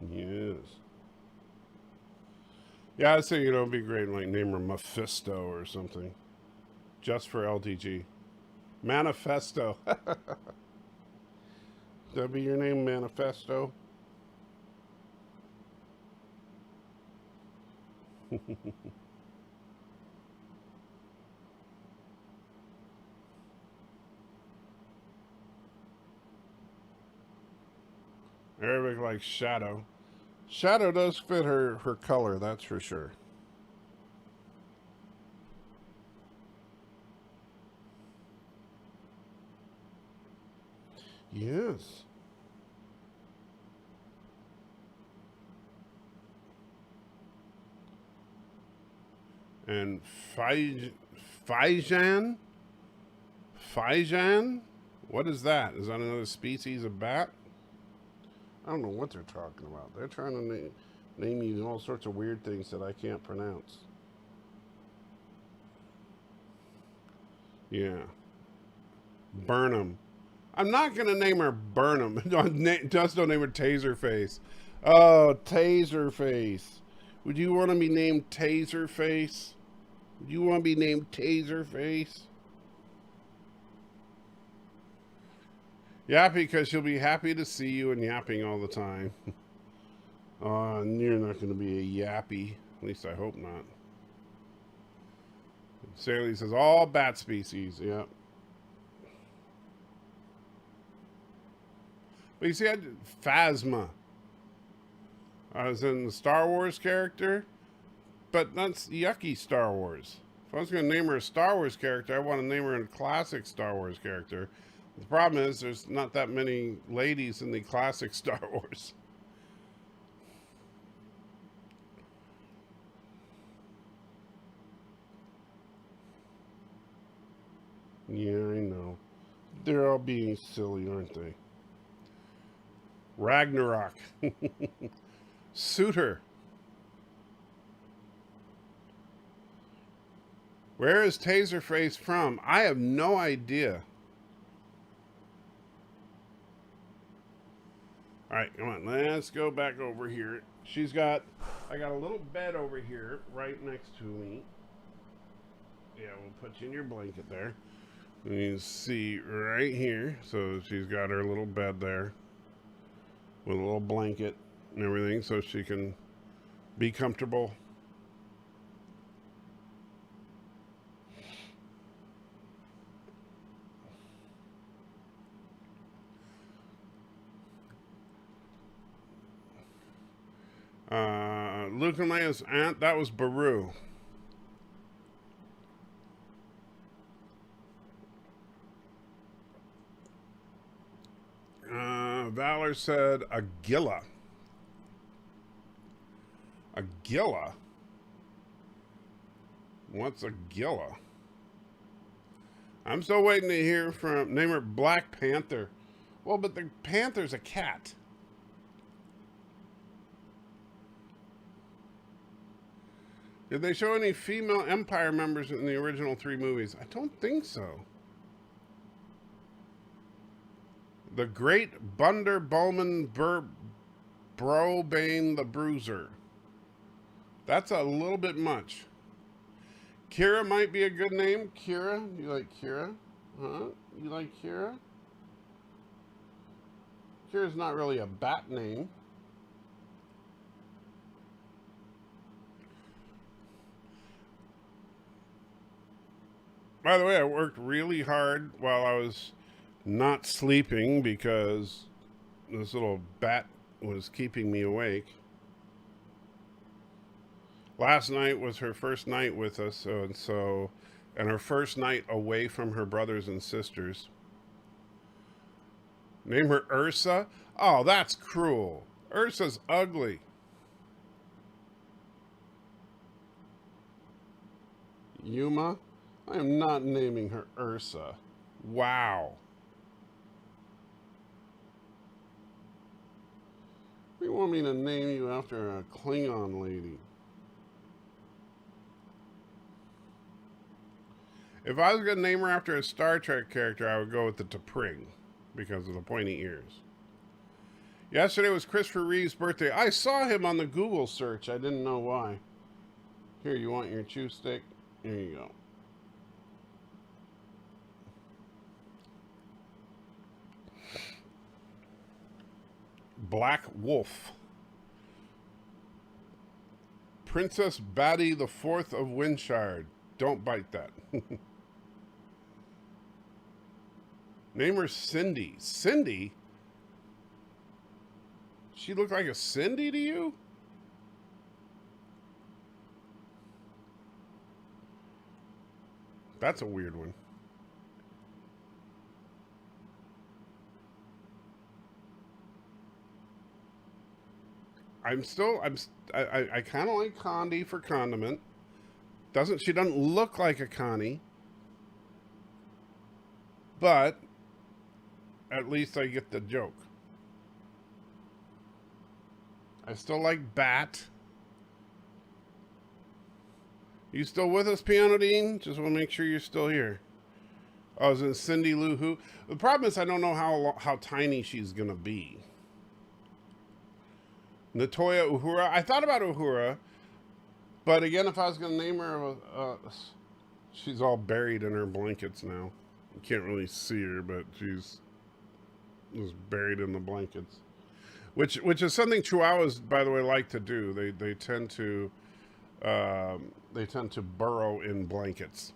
Speaker 1: Yes. Yeah, I'd say, you know, it'd be great, like, name her Mephisto or something. Just for LTG. Manifesto. That'd be your name, Manifesto? Arabic like Shadow. Shadow does fit her color, that's for sure. Yes. And Fijan? Fijan? What is that? Is that another species of bat? I don't know what they're talking about. They're trying to name you all sorts of weird things that I can't pronounce. Yeah. Burnham. I'm not going to name her Burnham. Just don't name her Taserface. Oh, Taserface. Would you want to be named Taserface? Would you want to be named Taserface? Yeah, because she'll be happy to see you and yapping all the time. Oh, and you're not going to be a yappy. At least I hope not. Sally says, all bat species. Yep. But you see, I did Phasma. I was in the Star Wars character. But that's yucky Star Wars. If I was going to name her a Star Wars character, I want to name her a classic Star Wars character. The problem is there's not that many ladies in the classic Star Wars. Yeah, I know. They're all being silly, aren't they? Ragnarok. Suitor. Where is Taserface from? I have no idea. All right, come on. Let's go back over here. I got a little bed over here right next to me. Yeah, we'll put you in your blanket there. You can see right here. So she's got her little bed there with a little blanket. and everything so she can be comfortable. Luke and Leia's aunt, that was Baru. Valor said Agilla. Agilla? What's Agilla? I'm still waiting to hear from, name her Black Panther. Well, but the panther's a cat. Did they show any female Empire members in the original 3 movies? I don't think so. The Great Bunder Bowman Brobane the Bruiser. That's a little bit much. Kira might be a good name. Kira? You like Kira? Huh? You like Kira? Kira's not really a bat name. By the way, I worked really hard while I was not sleeping because this little bat was keeping me awake. Last night was her first night with us, and her first night away from her brothers and sisters. Name her Ursa? Oh, that's cruel. Ursa's ugly. Yuma? I am not naming her Ursa. Wow. You want me to name you after a Klingon lady? If I was going to name her after a Star Trek character, I would go with the T'Pring because of the pointy ears. Yesterday was Christopher Reeve's birthday. I saw him on the Google search. I didn't know why. Here, you want your chew stick? Here you go. Black Wolf. Princess Batty the Fourth of Windshire. Don't bite that. Name her Cindy. Cindy? She look like a Cindy to you? That's a weird one. I kind of like Condi for condiment. She doesn't look like a Connie. But at least I get the joke. I still like Bat. You still with us, Piano Dean? Just want to make sure you're still here. Oh, is it Cindy Lou Who? The problem is I don't know how tiny she's going to be. Natoya Uhura. I thought about Uhura, but again, if I was going to name her, she's all buried in her blankets now. You can't really see her, but she's just buried in the blankets, which is something Chihuahuas, by the way, like to do. They tend to burrow in blankets.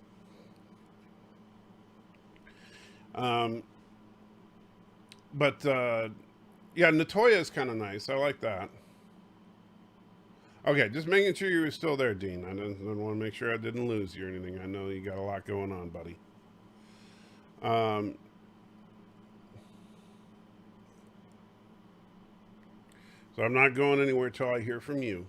Speaker 1: Yeah, Natoya is kind of nice. I like that. Okay, just making sure you were still there, Dean. I didn't want to make sure I didn't lose you or anything. I know you got a lot going on, buddy. So I'm not going anywhere till I hear from you.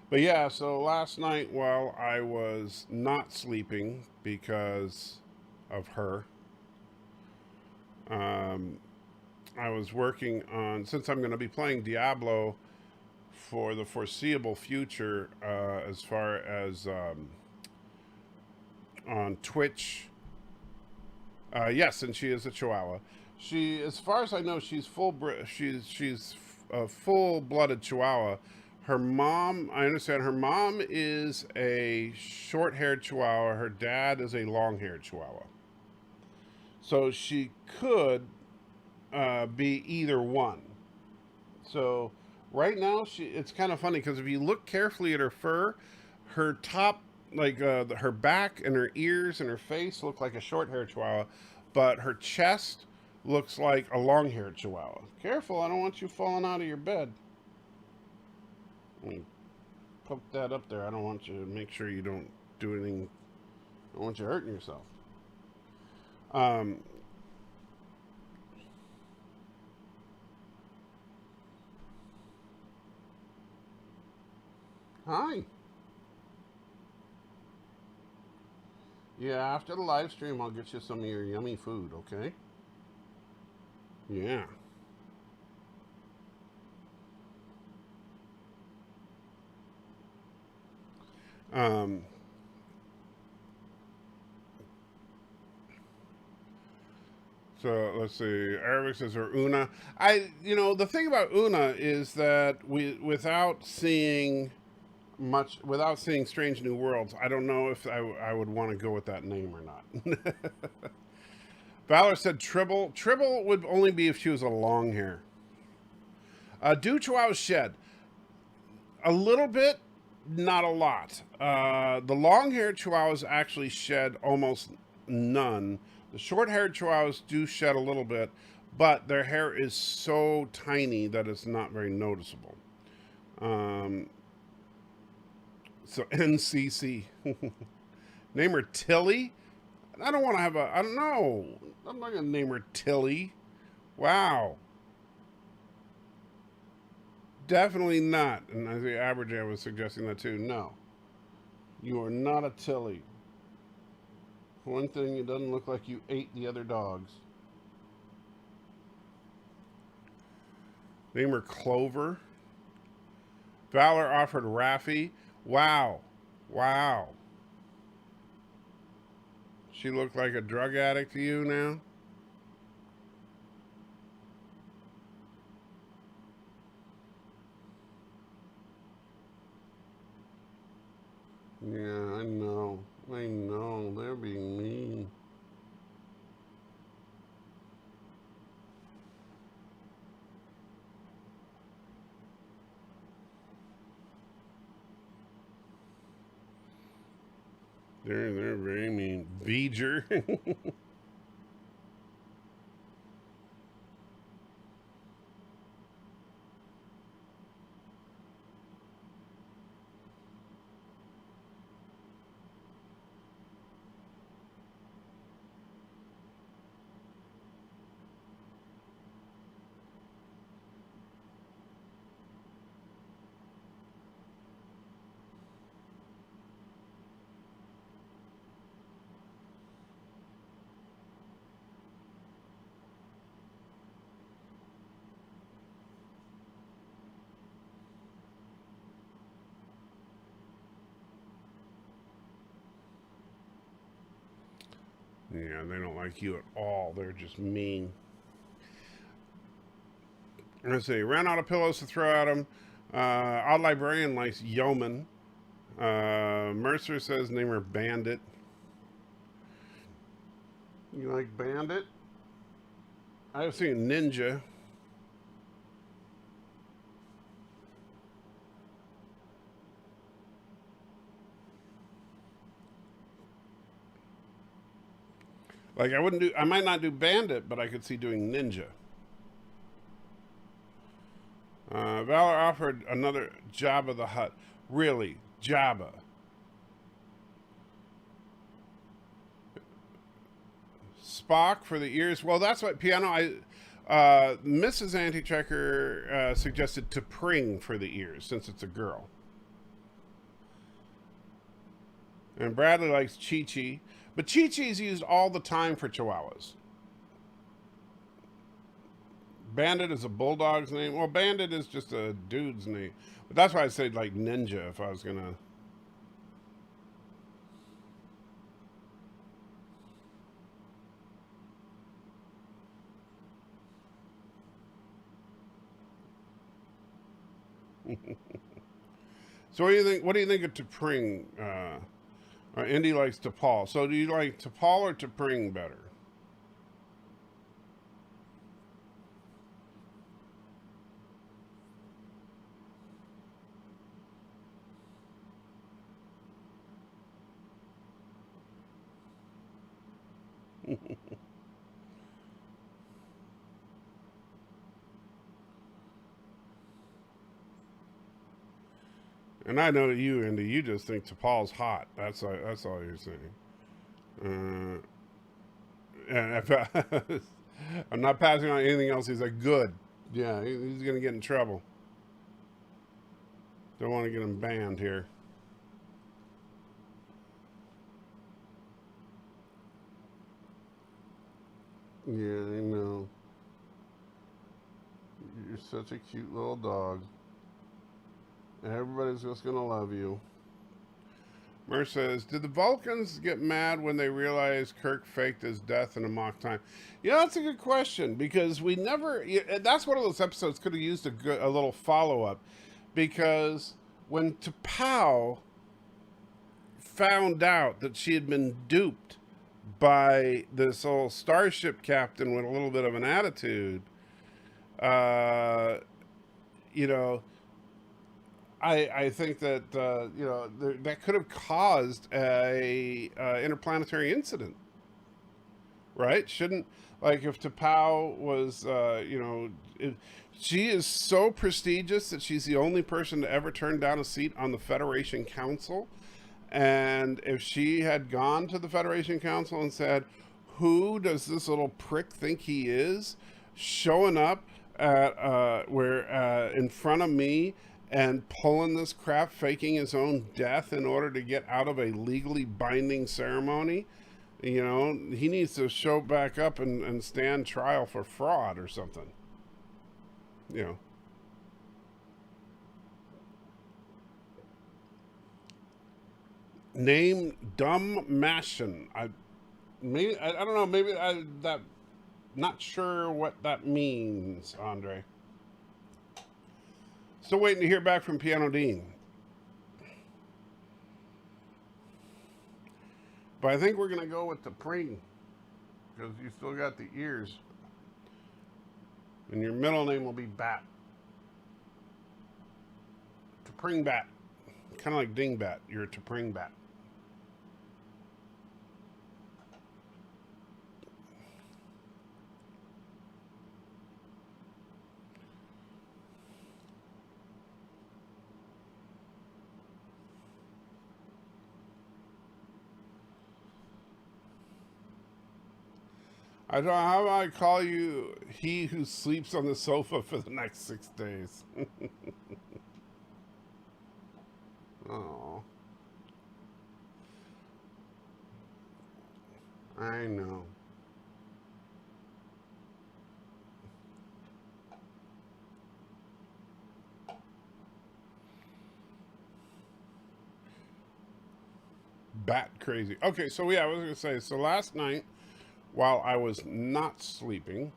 Speaker 1: But yeah, so last night while I was not sleeping because of her, I was working on, since I'm going to be playing Diablo for the foreseeable future, as far as on Twitch. Yes, and she is a Chihuahua. She, as far as I know, she's a full-blooded Chihuahua. Her mom, I understand, her mom is a short-haired Chihuahua. Her dad is a long-haired Chihuahua. So she could be either one. So right now, it's kind of funny because if you look carefully at her fur, her top, like her back and her ears and her face look like a short-haired Chihuahua, but her chest looks like a long-haired Chihuahua. Careful, I don't want you falling out of your bed. Let me poke that up there. I don't want you to make sure you don't do anything. I don't want you hurting yourself. Um, Hi. Yeah, after the live stream, I'll get you some of your yummy food, okay? Yeah. Um, so let's see. Arabic says or Una. The thing about Una is that without seeing Strange New Worlds, I don't know if I would want to go with that name or not. Valor said Tribble. Tribble would only be if she was a long hair. Do Chihuahuas shed? A little bit, not a lot. The long-haired Chihuahuas actually shed almost none. The short-haired Chihuahuas do shed a little bit, but their hair is so tiny that it's not very noticeable. So NCC. Name her Tilly? I don't want to have I don't know. I'm not going to name her Tilly. Wow. Definitely not. And I think Average was suggesting that too. No. You are not a Tilly. For one thing, it doesn't look like you ate the other dogs. Name her Clover. Valor offered Raffi. Wow. Wow. She looked like a drug addict to you now? Yeah, I know. I know. They're being mean. They're very mean. Beeger. Yeah, they don't like you at all. They're just mean. Let's see. Ran out of pillows to throw at him. Odd Librarian likes Yeoman. Mercer says name her Bandit. You like Bandit? I've seen Ninja. Like I might not do Bandit, but I could see doing Ninja. Valor offered another Jabba the Hutt. Really? Jabba? Spock for the ears? Well, that's what Piano... Mrs. Anti-Checker suggested to Pring for the ears, since it's a girl. And Bradley likes Chi-Chi. But Chi-Chi's used all the time for Chihuahuas. Bandit is a bulldog's name. Well, Bandit is just a dude's name. But that's why I said like Ninja if I was gonna. So what do you think? What do you think of T'Pring? Indy likes T'Pol. So do you like T'Pol or T'Pring better? And I know you, Andy, you just think T'Pol's hot. That's all you're saying. And if I'm not passing on anything else, he's like, good. Yeah, he's going to get in trouble. Don't want to get him banned here. Yeah, I know. You're such a cute little dog. Everybody's just going to love you. Mer says, did the Vulcans get mad when they realized Kirk faked his death in a mock time? You know, that's a good question, because we never... That's one of those episodes could have used a little follow-up, because when T'Pau found out that she had been duped by this old starship captain with a little bit of an attitude, you know... I think that you know, that could have caused a interplanetary incident, right? Shouldn't, like, if T'Pau was you know, she is so prestigious that she's the only person to ever turn down a seat on the Federation Council, and if she had gone to the Federation Council and said, "Who does this little prick think he is, showing up at where in front of me?" and pulling this crap, faking his own death in order to get out of a legally binding ceremony, you know, he needs to show back up and stand trial for fraud or something. You know. Name Dumb Mashin. I don't know, maybe that, not sure what that means, Andre. Still waiting to hear back from Piano Dean. But I think we're going to go with the Preen, because you still got the ears. And your middle name will be Bat. T'Pring Bat. Kind of like Dingbat. You're a T'Pring Bat. I don't know how I call you he who sleeps on the sofa for the next 6 days. Oh. I know. Bat crazy. Okay, so yeah, I was going to say, so last night, while I was not sleeping,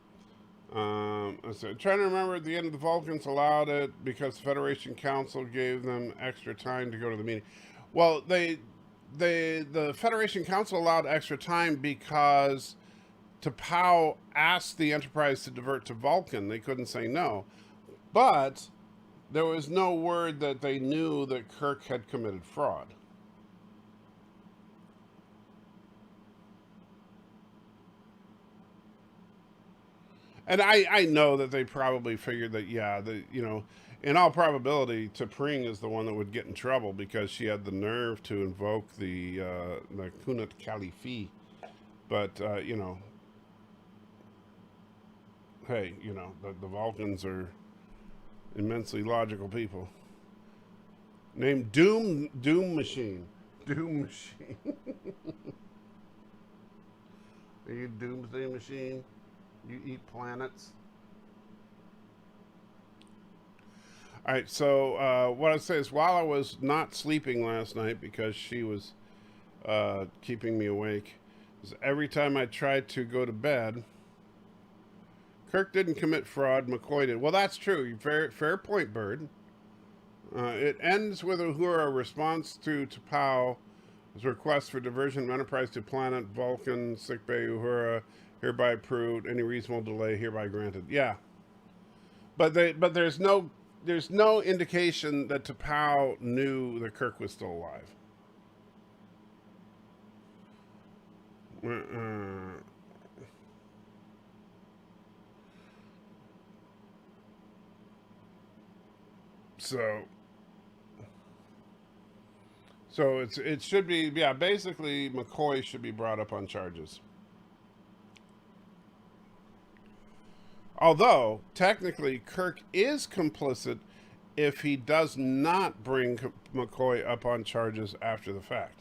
Speaker 1: I said, trying to remember at the end of the Vulcans allowed it because the Federation Council gave them extra time to go to the meeting. Well, the Federation Council allowed extra time because T'Pau asked the Enterprise to divert to Vulcan. They couldn't say no. But there was no word that they knew that Kirk had committed fraud. And I know that they probably figured that, yeah, you know, in all probability, T'Pring is the one that would get in trouble because she had the nerve to invoke the Kunat Khalifi. But, you know, hey, you know, the Vulcans are immensely logical people. Named Doom Machine. Doom Machine. Are you Doomsday Machine? You eat planets. All right, so what I say is, while I was not sleeping last night because she was keeping me awake, is every time I tried to go to bed, Kirk didn't commit fraud, McCoy did. Well, that's true. Fair point, Bird. It ends with a Uhura response to T'Pau's request for diversion of Enterprise to planet Vulcan, sickbay Uhura, hereby approved, any reasonable delay hereby granted. Yeah. But there's no indication that T'Pau knew that Kirk was still alive. So it should be, yeah, basically McCoy should be brought up on charges. Although, technically, Kirk is complicit if he does not bring McCoy up on charges after the fact.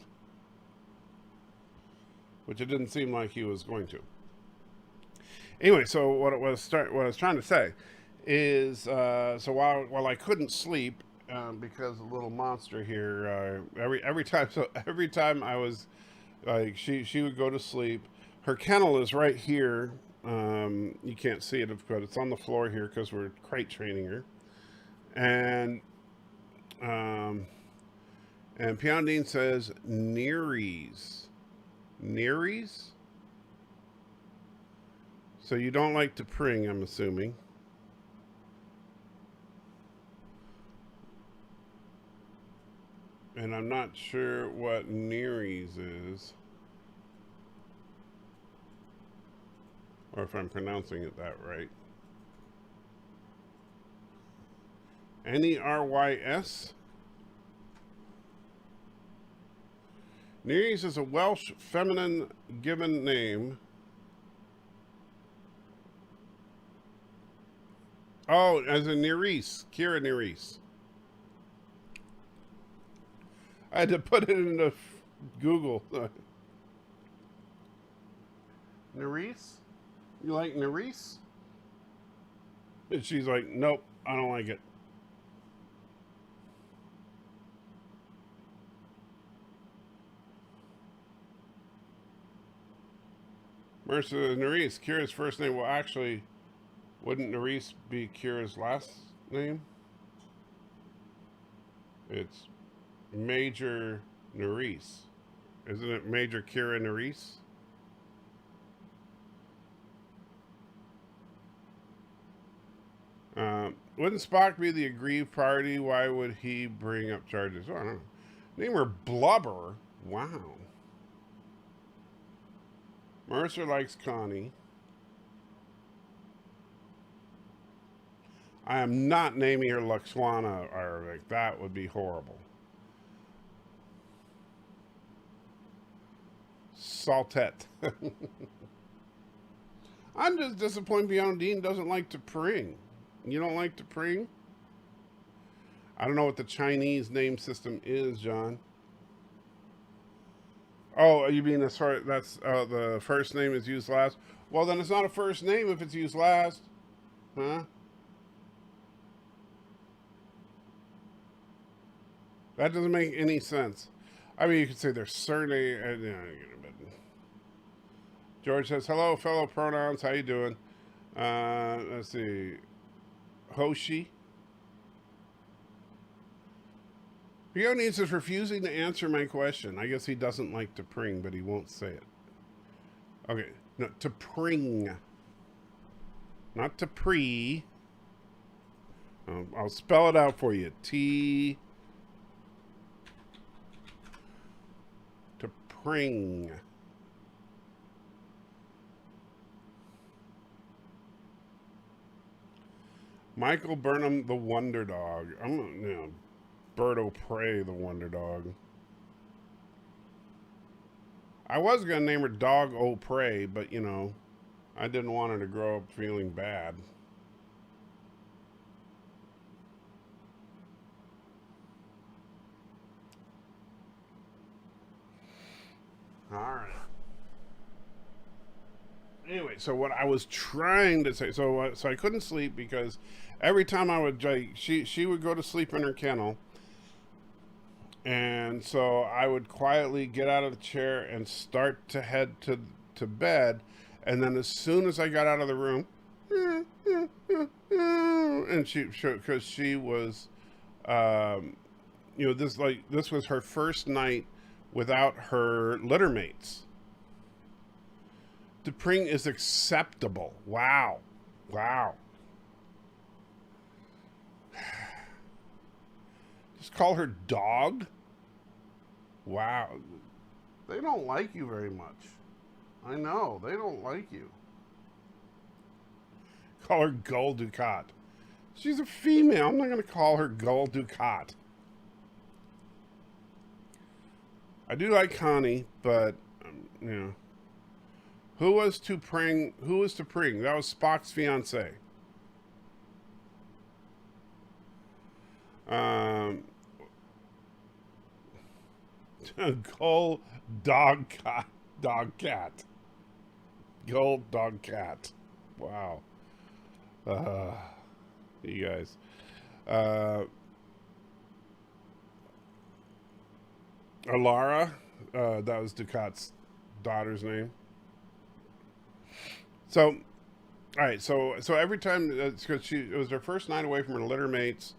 Speaker 1: Which it didn't seem like he was going to. Anyway, so what I was trying to say is, so while I couldn't sleep because the little monster here, every time I was like, she would go to sleep. Her kennel is right here. You can't see it, but it's on the floor here because we're crate training her. And Poundine says Nearies. Nearies? So you don't like to pring, I'm assuming. And I'm not sure what Nearies is. Or if I'm pronouncing it that right. Nerys? Nearies is a Welsh feminine given name. Oh, as in Nerys. Kira Nerys. I had to put it into Google. Nerys? You like Nerys? And she's like, nope, I don't like it. Mercer Nerys, Kira's first name. Well, actually, wouldn't Nerys be Kira's last name? It's Major Nerys. Isn't it Major Kira Nerys? Wouldn't Spock be the aggrieved party? Why would he bring up charges? Oh, I don't know. Name her Blubber. Wow. Mercer likes Connie. I am not naming her Luxwana, or like that would be horrible. Saltet. I'm just disappointed Poundine doesn't like to pring. You don't like to pring? I don't know what the Chinese name system is, John. Oh, you mean as far that's the first name is used last? Well, then it's not a first name if it's used last, huh? That doesn't make any sense. I mean, you could say their surname. George says, "Hello, fellow pronouns. How you doing?" Let's see. Hoshi. Peonies is refusing to answer my question. I guess he doesn't like to pring, but he won't say it. Okay, no, to pring. Not to pre. I'll spell it out for you. T. To pring. Michael Burnham, the Wonder Dog. Berto Prey, the Wonder Dog. I was going to name her Dog O Prey, but, I didn't want her to grow up feeling bad. All right. Anyway, so what I was trying to say, so I couldn't sleep because every time I would, she would go to sleep in her kennel. And so I would quietly get out of the chair and start to head to bed. And then as soon as I got out of the room, and because she was, this was her first night without her litter mates. To pring is acceptable. Wow. Just call her Dog? Wow. They don't like you very much. I know. They don't like you. Call her Gold Ducat. She's a female. I'm not going to call her Gull Ducat. I do like Connie, but, you know. Who was to Pring? Who was to Pring? That was Spock's fiance. Gull Dog Cat. Dog Cat. Gull Dog Cat. Wow. You guys. Alara. That was Ducat's daughter's name. So, all right. So every time, because it was her first night away from her litter mates,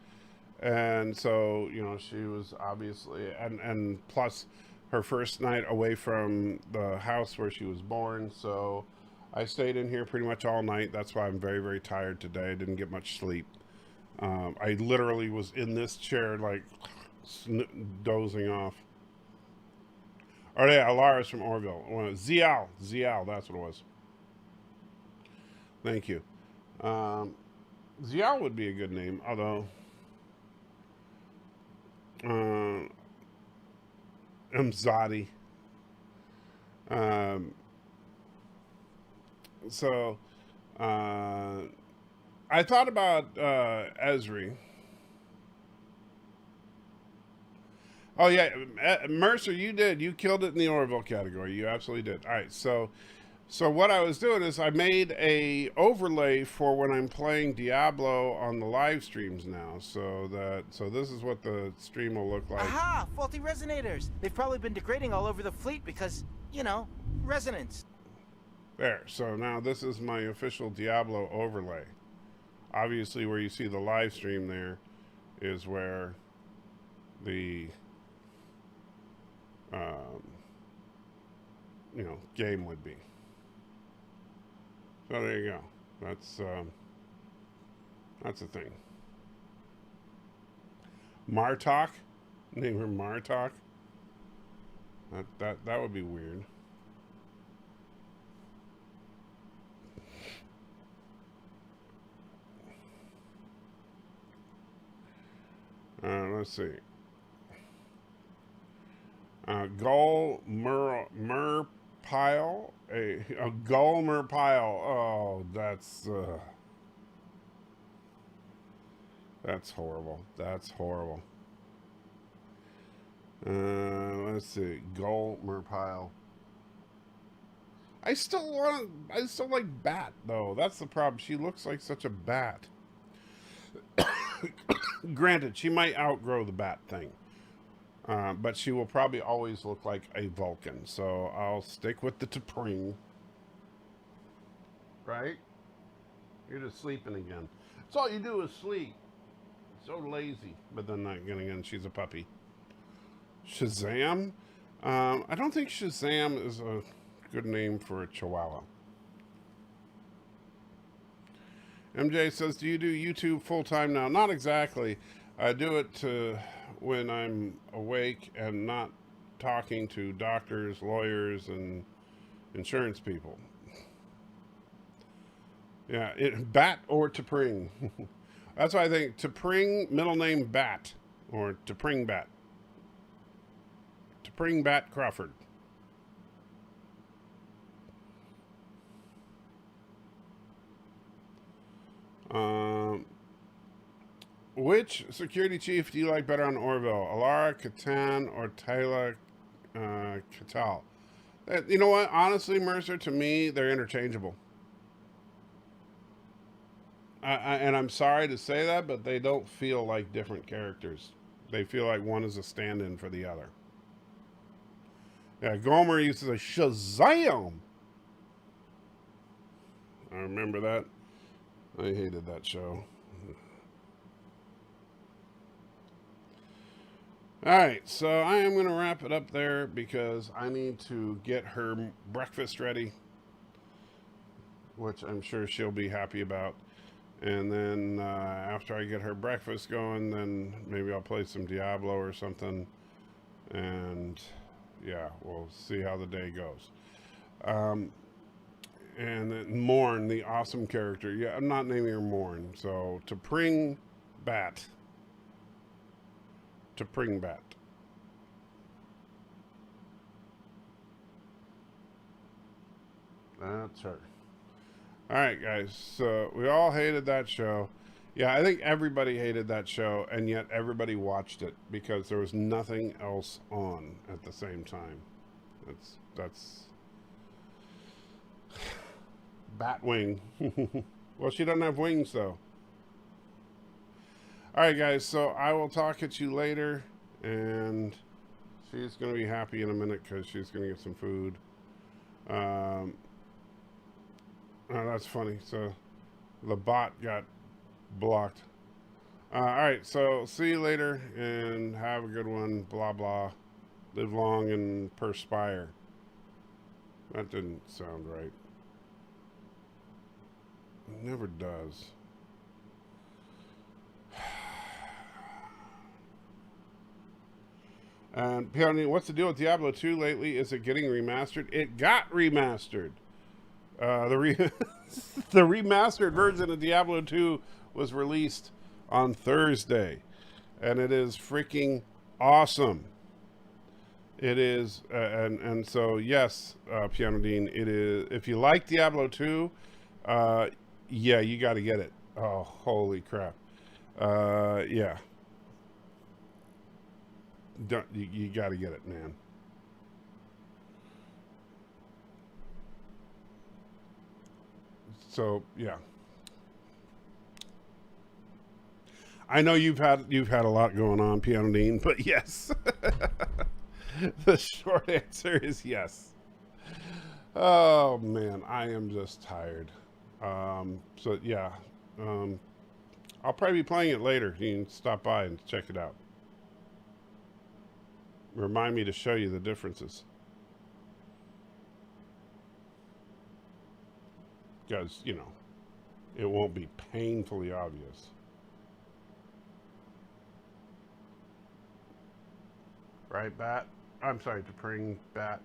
Speaker 1: and so you know she was obviously, and plus her first night away from the house where she was born. So I stayed in here pretty much all night. That's why I'm very, very tired today. I didn't get much sleep. I literally was in this chair like dozing off. Oh yeah, Alara's from Orville. Zial, that's what it was. Thank you. Zial would be a good name, although Mzadi. So I thought about Esri. Oh yeah, Mercer, you did. You killed it in the Orville category. You absolutely did. All right, so what I was doing is I made a overlay for when I'm playing Diablo on the live streams now. So this is what the stream will look like.
Speaker 2: Aha! Faulty resonators. They've probably been degrading all over the fleet because, you know, resonance.
Speaker 1: There. So now this is my official Diablo overlay. Obviously, where you see the live stream there is where the you know, game would be. So there you go. That's a thing. Martok, name her Martok. That would be weird. Let's see. Gull Murpile. A Gull Murpile. Oh, that's horrible. That's horrible. Let's see. Gull Murpile. I still like Bat though. That's the problem. She looks like such a bat. Granted, she might outgrow the bat thing. But she will probably always look like a Vulcan. So I'll stick with the T'Pring. Right? You're just sleeping again. That's all you do is sleep. So lazy. But then again, she's a puppy. Shazam? I don't think Shazam is a good name for a Chihuahua. MJ says, do you do YouTube full-time now? Not exactly. I do it when I'm awake and not talking to doctors, lawyers, and insurance people. Yeah, Bat or T'Pring. That's why I think T'Pring, middle name Bat, or T'Pring Bat. T'Pring Bat Crawford. Which security chief do you like better on Orville? Alara, Catan, or Taylor Catal? You know what? Honestly, Mercer, to me, they're interchangeable. And I'm sorry to say that, but they don't feel like different characters. They feel like one is a stand-in for the other. Yeah, Gomer used to say, Shazam! I remember that. I hated that show. Alright, so I am going to wrap it up there because I need to get her breakfast ready, which I'm sure she'll be happy about. And then after I get her breakfast going, then maybe I'll play some Diablo or something. And yeah, we'll see how the day goes. And then Morn, the awesome character. Yeah, I'm not naming her Morn. So, T'Pring Bat. T'Pring Bat. That's her. All right, guys. So, we all hated that show. Yeah, I think everybody hated that show, and yet everybody watched it because there was nothing else on at the same time. That's Batwing. Well, she doesn't have wings, though. All right, guys, so I will talk at you later, and she's going to be happy in a minute because she's going to get some food. Oh, that's funny. So the bot got blocked. All right, so see you later, and have a good one. Blah, blah. Live long and perspire. That didn't sound right. It never does. And Peony, what's the deal with Diablo 2 lately? Is it getting remastered? It got remastered. The remastered version of Diablo 2 was released on Thursday, and it is freaking awesome. It is, and so yes, Piano Dean, it is. If you like Diablo 2, yeah, you got to get it. Oh, holy crap! Yeah, you got to get it, man. So yeah, I know you've had a lot going on, Piano Dean, but yes. The short answer is yes. Oh man, I am just tired. So yeah, I'll probably be playing it later. You can stop by and check it out. Remind me to show you the differences. Because, you know, it won't be painfully obvious. Right, Bat? I'm sorry, T'Pring Bat.